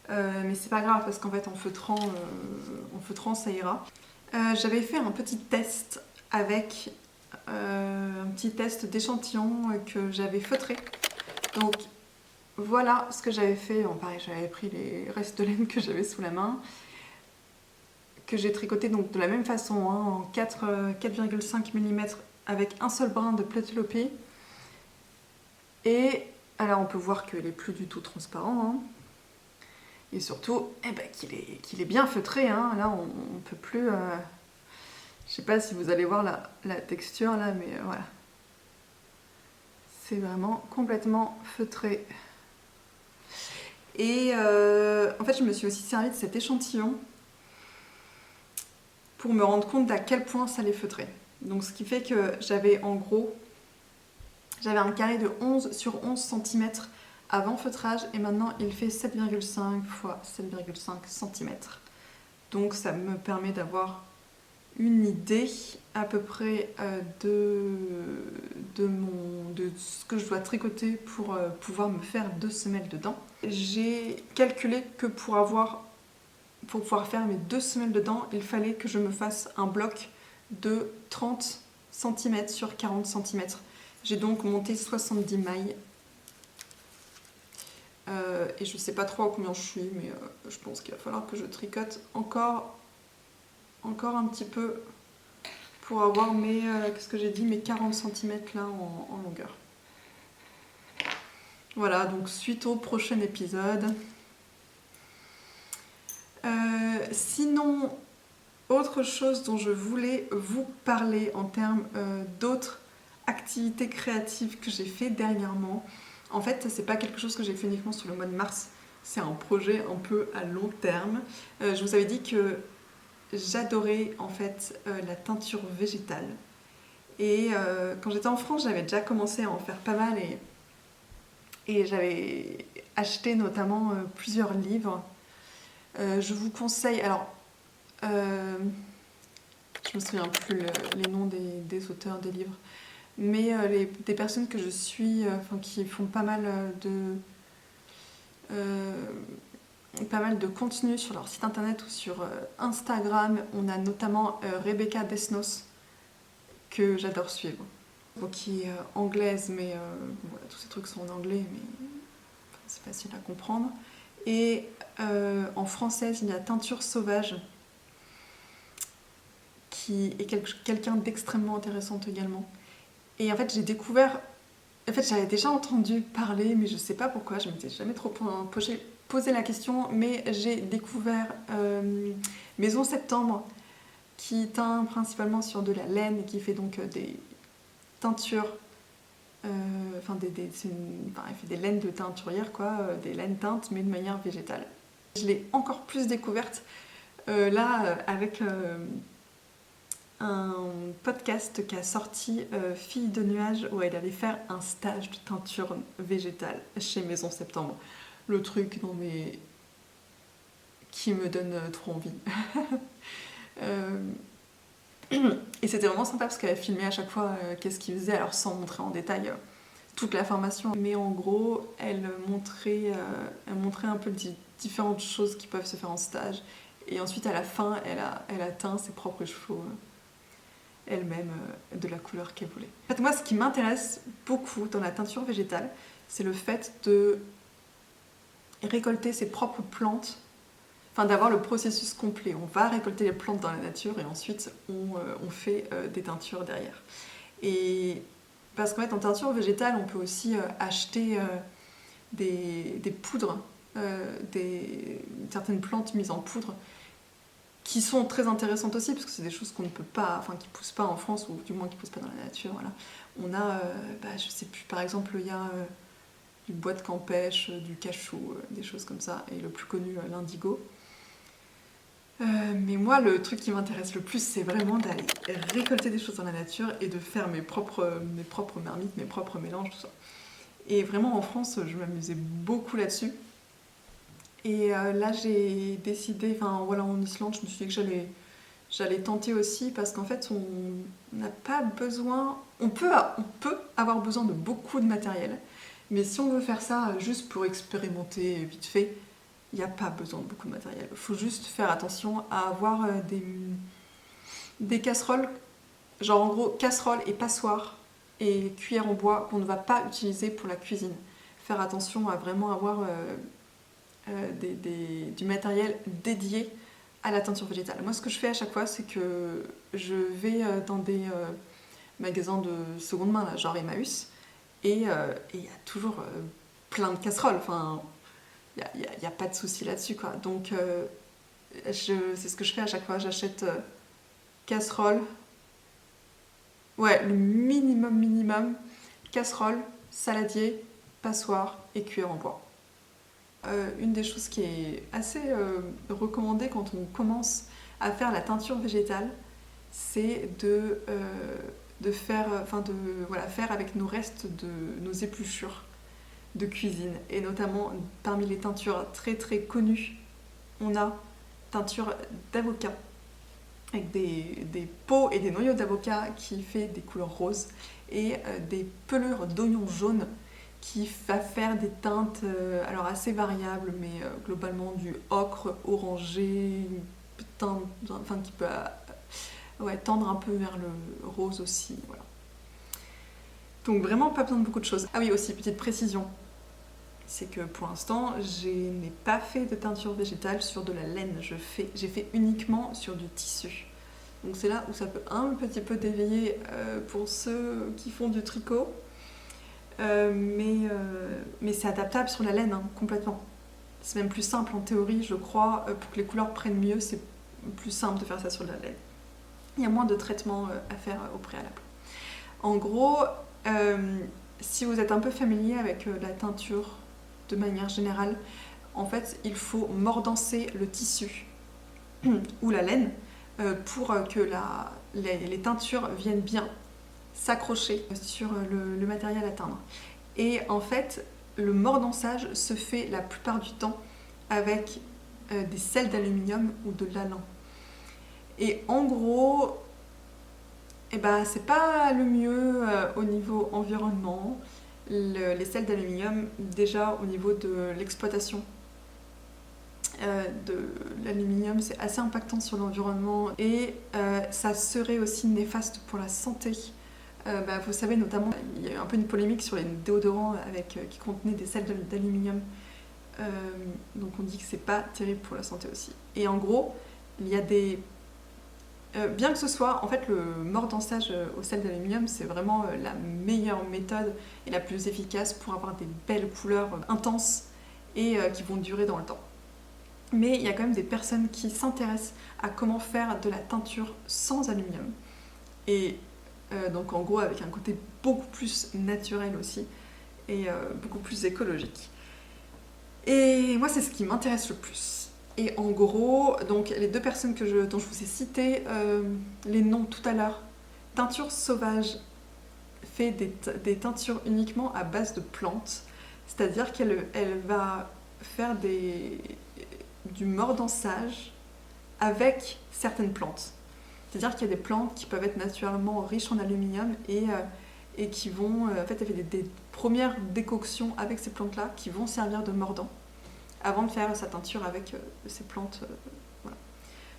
[SPEAKER 1] mais c'est pas grave parce qu'en fait en feutrant ça ira. J'avais fait un petit test avec un petit test d'échantillon que j'avais feutré. Donc voilà ce que j'avais fait. Bon, pareil, j'avais pris les restes de laine que j'avais sous la main, que j'ai tricoté donc de la même façon, hein, en 4,5 mm avec un seul brin de Plötulopi. Et alors on peut voir qu'il est plus du tout transparent, hein. Et surtout qu'il est bien feutré, hein. Là on peut plus... Je sais pas si vous allez voir la texture là, mais voilà. C'est vraiment complètement feutré. Et en fait, je me suis aussi servi de cet échantillon pour me rendre compte d'à quel point ça allait feutrer. Donc ce qui fait que j'avais en gros, j'avais un carré de 11 sur 11 cm avant feutrage et maintenant il fait 7,5 x 7,5 cm. Donc ça me permet d'avoir une idée à peu près de ce que je dois tricoter pour pouvoir me faire 2 semelles dedans. J'ai calculé que pour pouvoir faire mes 2 semelles dedans, il fallait que je me fasse un bloc de 30 cm sur 40 cm. J'ai donc monté 70 mailles. Et je sais pas trop à combien je suis, mais je pense qu'il va falloir que je tricote encore un petit peu pour avoir mes, qu'est-ce que j'ai dit, mes 40 cm là en longueur. Voilà, donc suite au prochain épisode. Sinon, autre chose dont je voulais vous parler en termes d'autres activités créatives que j'ai fait dernièrement. En fait, c'est pas quelque chose que j'ai fait uniquement sur le mois de mars, c'est un projet un peu à long terme. Je vous avais dit que j'adorais en fait la teinture végétale. Et quand j'étais en France, j'avais déjà commencé à en faire pas mal et j'avais acheté notamment plusieurs livres. Je vous conseille, alors je me souviens plus les noms des auteurs des livres, mais des personnes que je suis, qui font pas mal de contenu sur leur site internet ou sur Instagram. On a notamment Rebecca Desnos, que j'adore suivre, qui est anglaise, mais voilà, tous ces trucs sont en anglais, mais c'est facile à comprendre. Et en française, il y a Teinture Sauvage, qui est quelqu'un d'extrêmement intéressante également. Et en fait, j'ai découvert... En fait, j'avais déjà entendu parler, mais je sais pas pourquoi, je m'étais jamais trop posé la question, mais j'ai découvert Maison Septembre, qui teint principalement sur de la laine, et qui fait donc des teintures... il fait des laines de teinturière, des laines teintes, mais de manière végétale. Je l'ai encore plus découverte avec un podcast qui a sorti Fille de nuages, où elle allait faire un stage de teinture végétale chez Maison Septembre. Le truc qui me donne trop envie. Et c'était vraiment sympa parce qu'elle filmait à chaque fois qu'est-ce qu'il faisait, alors sans montrer en détail toute la formation, mais en gros elle montrait un peu différentes choses qui peuvent se faire en stage, et ensuite à la fin elle a teint ses propres cheveux elle-même de la couleur qu'elle voulait. En fait, moi, ce qui m'intéresse beaucoup dans la teinture végétale, c'est le fait de récolter ses propres plantes, d'avoir le processus complet. On va récolter les plantes dans la nature et ensuite on fait des teintures derrière. Et parce qu'en fait, en teinture végétale, on peut aussi acheter des poudres, certaines plantes mises en poudre, qui sont très intéressantes aussi, parce que c'est des choses qu'on ne peut pas, qui poussent pas en France, ou du moins qui poussent pas dans la nature. Voilà. On a, je sais plus, par exemple, il y a du bois de campêche, du cachou, des choses comme ça, et le plus connu, l'indigo. Mais moi, le truc qui m'intéresse le plus, c'est vraiment d'aller récolter des choses dans la nature et de faire mes propres marmites, mes propres mélanges, tout ça. Et vraiment, en France, je m'amusais beaucoup là-dessus. Et là, j'ai décidé, en Islande, je me suis dit que j'allais tenter aussi, parce qu'en fait, on n'a pas besoin... On peut avoir besoin de beaucoup de matériel, mais si on veut faire ça juste pour expérimenter vite fait, il n'y a pas besoin de beaucoup de matériel. Il faut juste faire attention à avoir des casseroles, genre en gros casseroles et passoires et cuillères en bois qu'on ne va pas utiliser pour la cuisine. Faire attention à vraiment avoir du matériel dédié à la teinture végétale. Moi, ce que je fais à chaque fois, c'est que je vais dans des magasins de seconde main, là, genre Emmaüs, et il y a toujours plein de casseroles. Il n'y a pas de souci là-dessus, quoi. Donc, c'est ce que je fais à chaque fois. J'achète casserole. Ouais, le minimum. Casserole, saladier, passoire et cuillère en bois. Une des choses qui est assez recommandée quand on commence à faire la teinture végétale, c'est de faire avec nos restes de nos épluchures de cuisine, et notamment parmi les teintures très très connues, on a teinture d'avocat avec des peaux et des noyaux d'avocat qui fait des couleurs roses, et des pelures d'oignons jaunes qui va faire des teintes alors assez variables, mais globalement du ocre, orangé, qui peut tendre un peu vers le rose aussi. Voilà. Donc vraiment pas besoin de beaucoup de choses. Ah oui, aussi, petite précision, c'est que pour l'instant, je n'ai pas fait de teinture végétale sur de la laine. J'ai fait uniquement sur du tissu. Donc c'est là où ça peut un petit peu dévier pour ceux qui font du tricot. Mais c'est adaptable sur la laine, complètement. C'est même plus simple en théorie, je crois, pour que les couleurs prennent mieux, c'est plus simple de faire ça sur la laine. Il y a moins de traitements à faire au préalable. En gros, si vous êtes un peu familier avec la teinture de manière générale, en fait, il faut mordancer le tissu ou la laine pour que les teintures viennent bien s'accrocher sur le matériel à teindre. Et en fait, le mordançage se fait la plupart du temps avec des sels d'aluminium ou de l'alun. Et en gros, eh ben, c'est pas le mieux au niveau environnement. Les sels d'aluminium, déjà au niveau de l'exploitation de l'aluminium, c'est assez impactant sur l'environnement et ça serait aussi néfaste pour la santé. Vous savez notamment, il y a eu un peu une polémique sur les déodorants qui contenaient des sels d'aluminium. Donc on dit que c'est pas terrible pour la santé aussi. Et en gros, il y a des... bien que ce soit, en fait, le mordançage au sel d'aluminium, c'est vraiment la meilleure méthode et la plus efficace pour avoir des belles couleurs intenses et qui vont durer dans le temps. Mais il y a quand même des personnes qui s'intéressent à comment faire de la teinture sans aluminium. Et donc en gros avec un côté beaucoup plus naturel aussi et beaucoup plus écologique. Et moi c'est ce qui m'intéresse le plus. Et en gros, donc les deux personnes dont je vous ai cité les noms tout à l'heure, Teinture Sauvage fait des teintures uniquement à base de plantes, c'est-à-dire qu'elle va faire du mordançage avec certaines plantes. C'est-à-dire qu'il y a des plantes qui peuvent être naturellement riches en aluminium et qui vont... en fait, elle fait des premières décoctions avec ces plantes-là qui vont servir de mordant avant de faire sa teinture avec ces plantes. Voilà.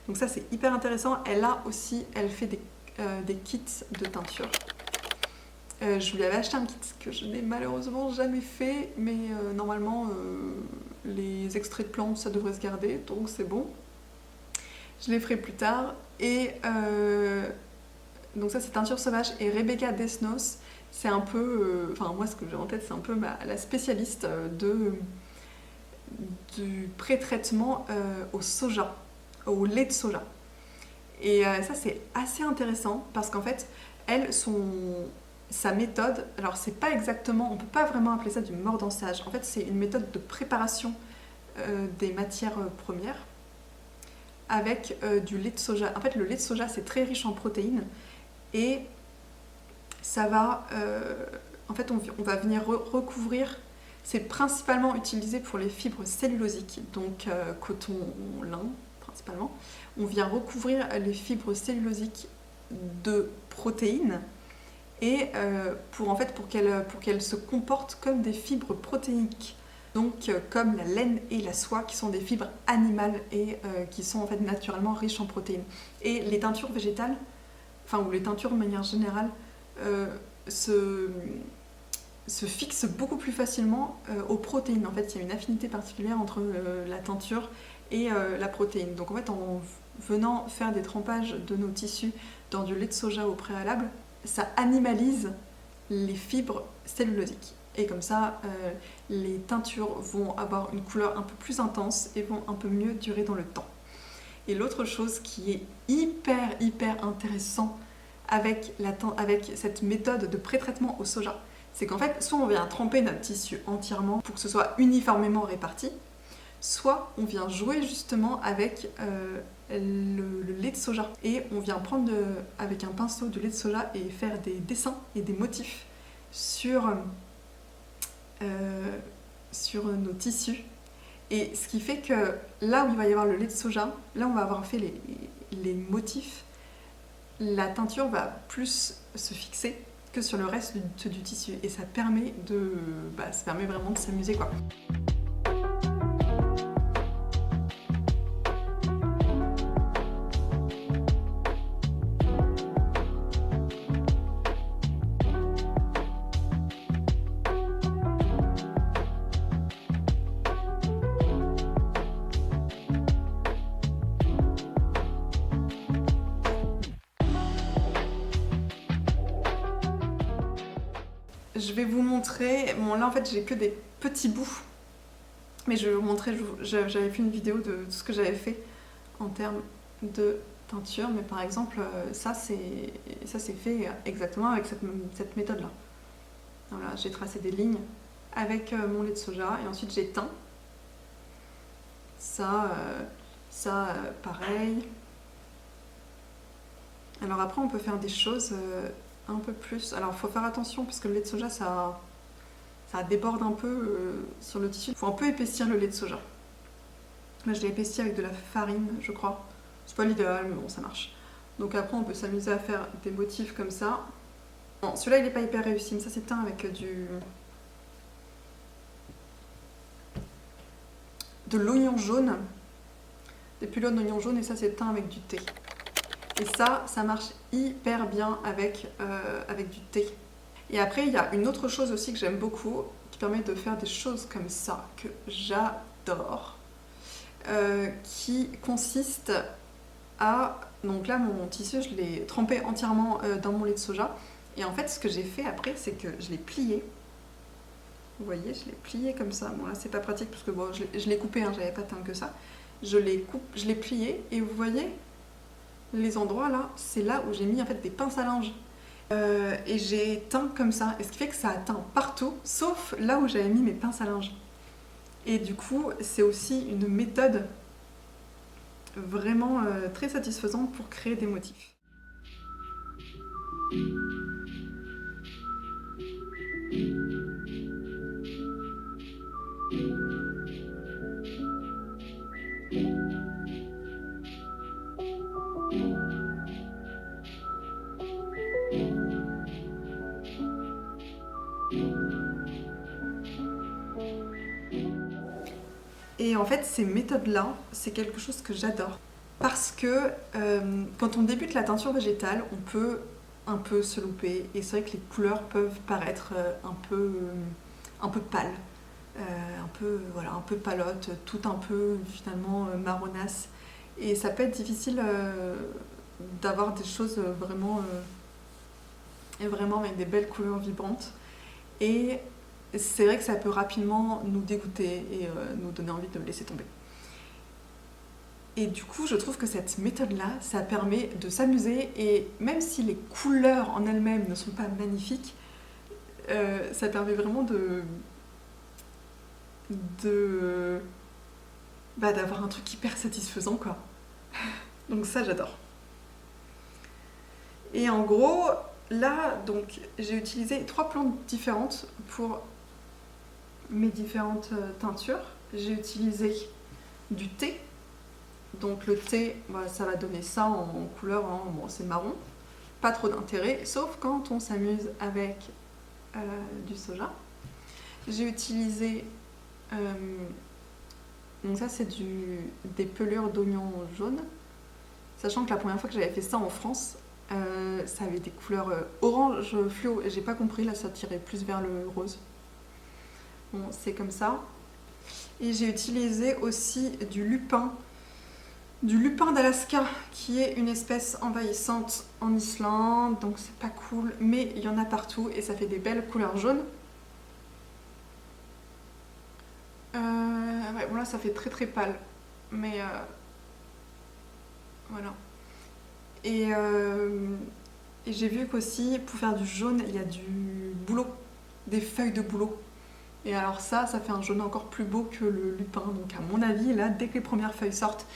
[SPEAKER 1] Donc ça, c'est hyper intéressant. Elle fait des kits de teinture. Je lui avais acheté un kit que je n'ai malheureusement jamais fait, mais normalement, les extraits de plantes, ça devrait se garder, donc c'est bon. Je les ferai plus tard. Et donc ça c'est Teinture Sauvage. Et Rebecca Desnos, c'est un peu, moi ce que j'ai en tête, c'est un peu la spécialiste du pré-traitement au soja, au lait de soja. Et ça c'est assez intéressant parce qu'en fait, sa méthode, alors c'est pas exactement, on peut pas vraiment appeler ça du mordançage. En fait, c'est une méthode de préparation des matières premières avec du lait de soja. En fait, le lait de soja, c'est très riche en protéines et ça va... en fait, on va venir recouvrir... C'est principalement utilisé pour les fibres cellulosiques, donc coton, lin, principalement. On vient recouvrir les fibres cellulosiques de protéines et pour qu'elles se comportent comme des fibres protéiques. Donc comme la laine et la soie qui sont des fibres animales et qui sont en fait naturellement riches en protéines. Et les teintures végétales, ou les teintures de manière générale, se fixent beaucoup plus facilement aux protéines. En fait, il y a une affinité particulière entre la teinture et la protéine. Donc en fait, en venant faire des trempages de nos tissus dans du lait de soja au préalable, ça animalise les fibres cellulosiques. Et comme ça, les teintures vont avoir une couleur un peu plus intense et vont un peu mieux durer dans le temps. Et l'autre chose qui est hyper intéressant avec cette méthode de pré-traitement au soja, c'est qu'en fait, soit on vient tremper notre tissu entièrement pour que ce soit uniformément réparti, soit on vient jouer justement avec le lait de soja. Et on vient prendre avec un pinceau du lait de soja et faire des dessins et des motifs sur nos tissus. Et ce qui fait que là où il va y avoir le lait de soja, là on va avoir fait les motifs, la teinture va plus se fixer que sur le reste du tissu. Et ça permet vraiment de s'amuser, quoi. Je vais vous montrer, là en fait j'ai que des petits bouts, mais je vais vous montrer, j'avais fait une vidéo de tout ce que j'avais fait en termes de teinture, mais par exemple ça c'est fait exactement avec cette méthode là. Voilà, j'ai tracé des lignes avec mon lait de soja et ensuite j'ai teint. Ça pareil. Alors après on peut faire des choses un peu plus. Alors il faut faire attention parce que le lait de soja ça ça déborde un peu sur le tissu. Il faut un peu épaissir le lait de soja. Moi je l'ai épaissi avec de la farine, je crois. C'est pas l'idéal, mais bon, ça marche. Donc après, on peut s'amuser à faire des motifs comme ça. Bon, celui-là, il n'est pas hyper réussi, mais ça c'est teint avec de l'oignon jaune, des pelures d'oignon jaune, et ça c'est teint avec du thé. Et ça marche hyper bien avec du thé. Et après, il y a une autre chose aussi que j'aime beaucoup, qui permet de faire des choses comme ça, que j'adore, qui consiste à... Donc là, mon tissu, je l'ai trempé entièrement dans mon lait de soja. Et en fait, ce que j'ai fait après, c'est que je l'ai plié. Vous voyez, je l'ai plié comme ça. Bon, là, c'est pas pratique parce que bon, je l'ai coupé, hein, j'avais pas tant que ça. Je l'ai plié et vous voyez, les endroits là, c'est là où j'ai mis en fait des pinces à linge. Et j'ai teint comme ça. Et ce qui fait que ça a teint partout, sauf là où j'avais mis mes pinces à linge. Et du coup, c'est aussi une méthode vraiment très satisfaisante pour créer des motifs. Et en fait, ces méthodes-là, c'est quelque chose que j'adore. Parce que quand on débute la teinture végétale, on peut un peu se louper. Et c'est vrai que les couleurs peuvent paraître un peu pâles. Un peu palote, tout un peu finalement marronasse. Et ça peut être difficile d'avoir des choses vraiment avec des belles couleurs vibrantes. Et c'est vrai que ça peut rapidement nous dégoûter et nous donner envie de laisser tomber. Et du coup, je trouve que cette méthode-là, ça permet de s'amuser, et même si les couleurs en elles-mêmes ne sont pas magnifiques, ça permet vraiment d'avoir un truc hyper satisfaisant, quoi. Donc ça, j'adore. Et en gros, là, donc, j'ai utilisé 3 plantes différentes pour mes différentes teintures. J'ai utilisé du thé. Donc le thé, ça va donner ça en couleur, hein. Bon, c'est marron. Pas trop d'intérêt, sauf quand on s'amuse avec du soja. J'ai utilisé... donc ça, c'est des pelures d'oignon jaune. Sachant que la première fois que j'avais fait ça en France, ça avait des couleurs orange fluo, et j'ai pas compris, là ça tirait plus vers le rose. Bon, c'est comme ça. Et j'ai utilisé aussi du lupin d'Alaska, qui est une espèce envahissante en Islande, donc c'est pas cool, mais il y en a partout et ça fait des belles couleurs jaunes. Ouais, bon là ça fait très très pâle, mais voilà. Et j'ai vu qu'aussi pour faire du jaune, il y a du bouleau, des feuilles de bouleau. Et alors ça fait un jaune encore plus beau que le lupin. Donc à mon avis, là, dès que les premières feuilles sortent,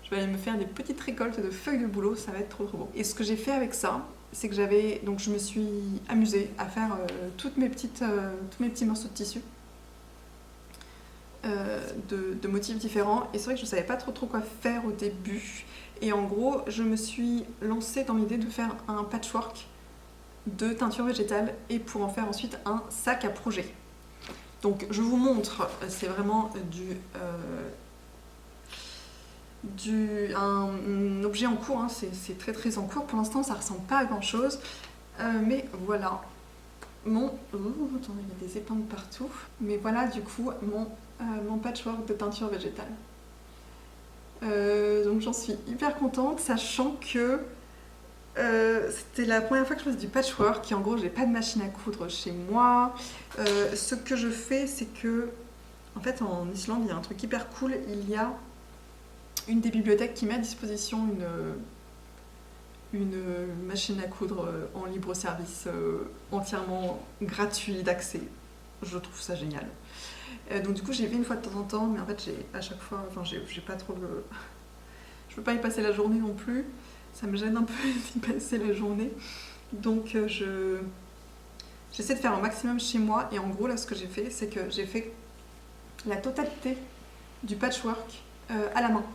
[SPEAKER 1] je vais aller me faire des petites récoltes de feuilles de bouleau, ça va être trop trop beau. Et ce que j'ai fait avec ça, c'est que je me suis amusée à faire tous mes petits morceaux de tissu de motifs différents. Et c'est vrai que je ne savais pas trop quoi faire au début. Et en gros, je me suis lancée dans l'idée de faire un patchwork de teinture végétale et pour en faire ensuite un sac à projet. Donc je vous montre, c'est vraiment un objet en cours, hein, c'est très très en cours. Pour l'instant, ça ressemble pas à grand chose, mais voilà mon... Oh, attendez, il y a des épingles partout. Mais voilà du coup mon patchwork de teinture végétale. Donc j'en suis hyper contente, sachant que c'était la première fois que je faisais du patchwork, et en gros j'ai pas de machine à coudre chez moi. Ce que je fais, c'est que en fait en Islande il y a un truc hyper cool, il y a une des bibliothèques qui met à disposition une machine à coudre en libre service, entièrement gratuit d'accès. Je trouve ça génial. Donc du coup j'y vais une fois de temps en temps, mais en fait à chaque fois, j'ai pas trop le... Je peux pas y passer la journée non plus, ça me gêne un peu d'y passer la journée. Donc J'essaie de faire un maximum chez moi et en gros là ce que j'ai fait c'est que j'ai fait la totalité du patchwork à la main.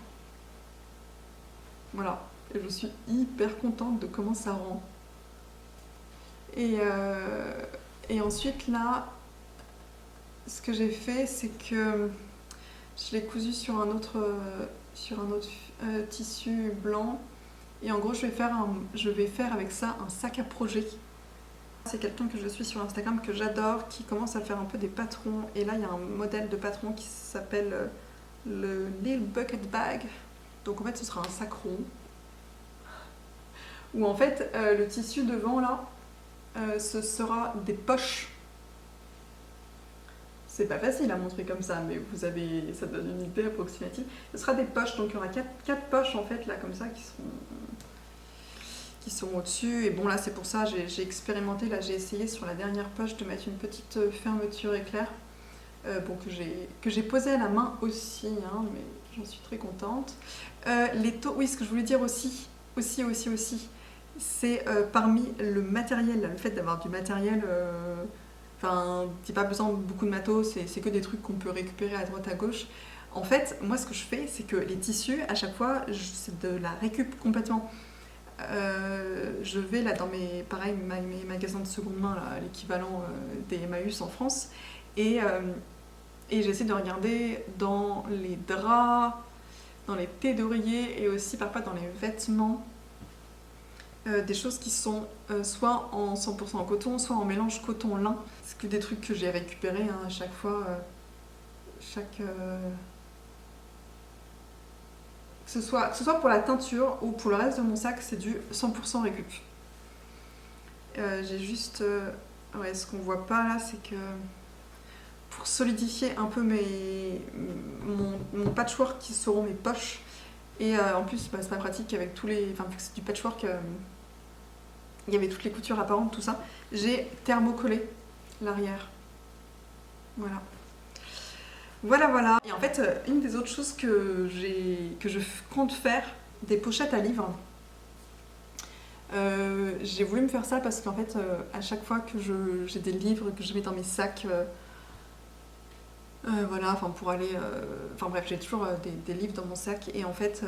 [SPEAKER 1] Voilà, et je suis hyper contente de comment ça rend. Et ensuite là, ce que j'ai fait c'est que je l'ai cousu sur un autre tissu blanc et en gros je vais faire avec ça un sac à projet. C'est quelqu'un que je suis sur Instagram que j'adore, qui commence à faire un peu des patrons. Et là, il y a un modèle de patron qui s'appelle le Little Bucket Bag. Donc en fait, ce sera un sac rond. Où en fait, le tissu devant là, ce sera des poches. C'est pas facile à montrer comme ça, mais ça donne une idée approximative. Ce sera des poches, donc il y aura quatre poches en fait là comme ça qui sont au-dessus. Et bon là c'est pour ça, j'ai expérimenté, là j'ai essayé sur la dernière poche de mettre une petite fermeture éclair que j'ai posée à la main aussi, hein, mais j'en suis très contente. Oui, ce que je voulais dire aussi, c'est parmi le matériel, le fait d'avoir du matériel, c'est pas besoin de beaucoup de matos, c'est que des trucs qu'on peut récupérer à droite à gauche. En fait, moi ce que je fais, c'est que les tissus, à chaque fois, c'est de la récup complètement. Je vais là dans mes magasins de seconde main, l'équivalent des Emmaüs en France, et j'essaie de regarder dans les draps, dans les thés d'oreiller et aussi parfois dans les vêtements, des choses qui sont soit en 100% en coton, soit en mélange coton-lin. C'est que des trucs que j'ai récupérés à chaque fois, que ce soit pour la teinture ou pour le reste de mon sac, c'est du 100% récup. J'ai juste... ce qu'on voit pas là, c'est que pour solidifier un peu mon patchwork qui seront mes poches, et en plus c'est pas pratique avec tous les... Enfin, vu que c'est du patchwork, il y avait toutes les coutures apparentes, tout ça. J'ai thermocollé l'arrière. Voilà. Voilà. Et en fait, une des autres choses que je compte faire, des pochettes à livres. J'ai voulu me faire ça parce qu'en fait, à chaque fois que j'ai des livres que je mets dans mes sacs, pour aller... bref, j'ai toujours des livres dans mon sac et en fait,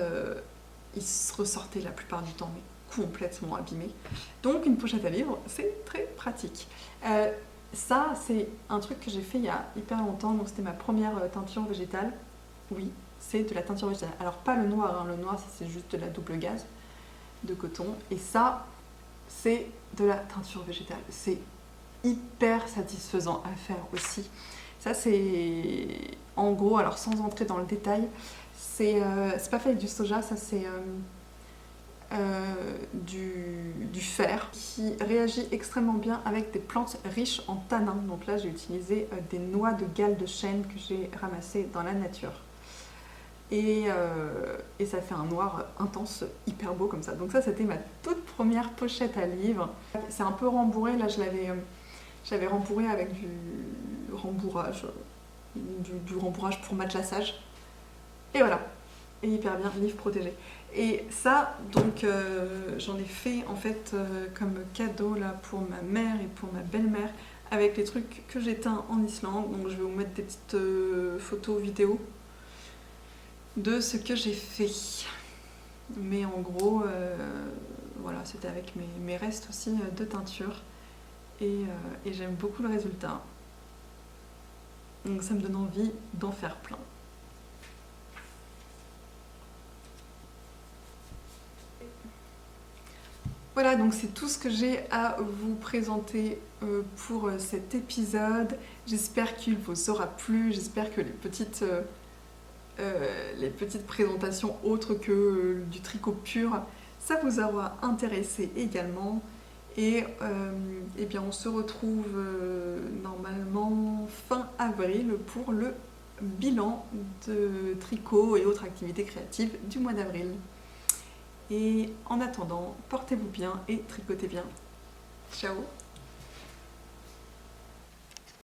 [SPEAKER 1] ils se ressortaient la plupart du temps, mais complètement abîmés. Donc une pochette à livres, c'est très pratique. Ça, c'est un truc que j'ai fait il y a hyper longtemps, donc c'était ma première teinture végétale. Oui, c'est de la teinture végétale. Alors pas le noir, hein. Le noir c'est juste de la double gaze de coton. Et ça, c'est de la teinture végétale. C'est hyper satisfaisant à faire aussi. Ça c'est, en gros, alors sans entrer dans le détail, c'est pas fait avec du soja, ça c'est... du fer qui réagit extrêmement bien avec des plantes riches en tanins. Donc là j'ai utilisé des noix de gale de chêne que j'ai ramassées dans la nature. Et ça fait un noir intense, hyper beau comme ça. Donc ça c'était ma toute première pochette à livres. C'est un peu rembourré, là j'avais rembourré avec du rembourrage, du rembourrage pour matelassage. Et voilà, et hyper bien, livre protégé. Et ça, donc, j'en ai fait en fait comme cadeau là pour ma mère et pour ma belle-mère avec les trucs que j'ai teints en Islande. Donc je vais vous mettre des petites photos, vidéos de ce que j'ai fait. Mais en gros, voilà, c'était avec mes restes aussi de teinture. Et j'aime beaucoup le résultat. Donc ça me donne envie d'en faire plein. Voilà, donc c'est tout ce que j'ai à vous présenter pour cet épisode. J'espère qu'il vous aura plu, j'espère que les petites présentations autres que du tricot pur, ça vous aura intéressé également. Et bien on se retrouve normalement fin avril pour le bilan de tricot et autres activités créatives du mois d'avril. Et en attendant, portez-vous bien et tricotez bien. Ciao!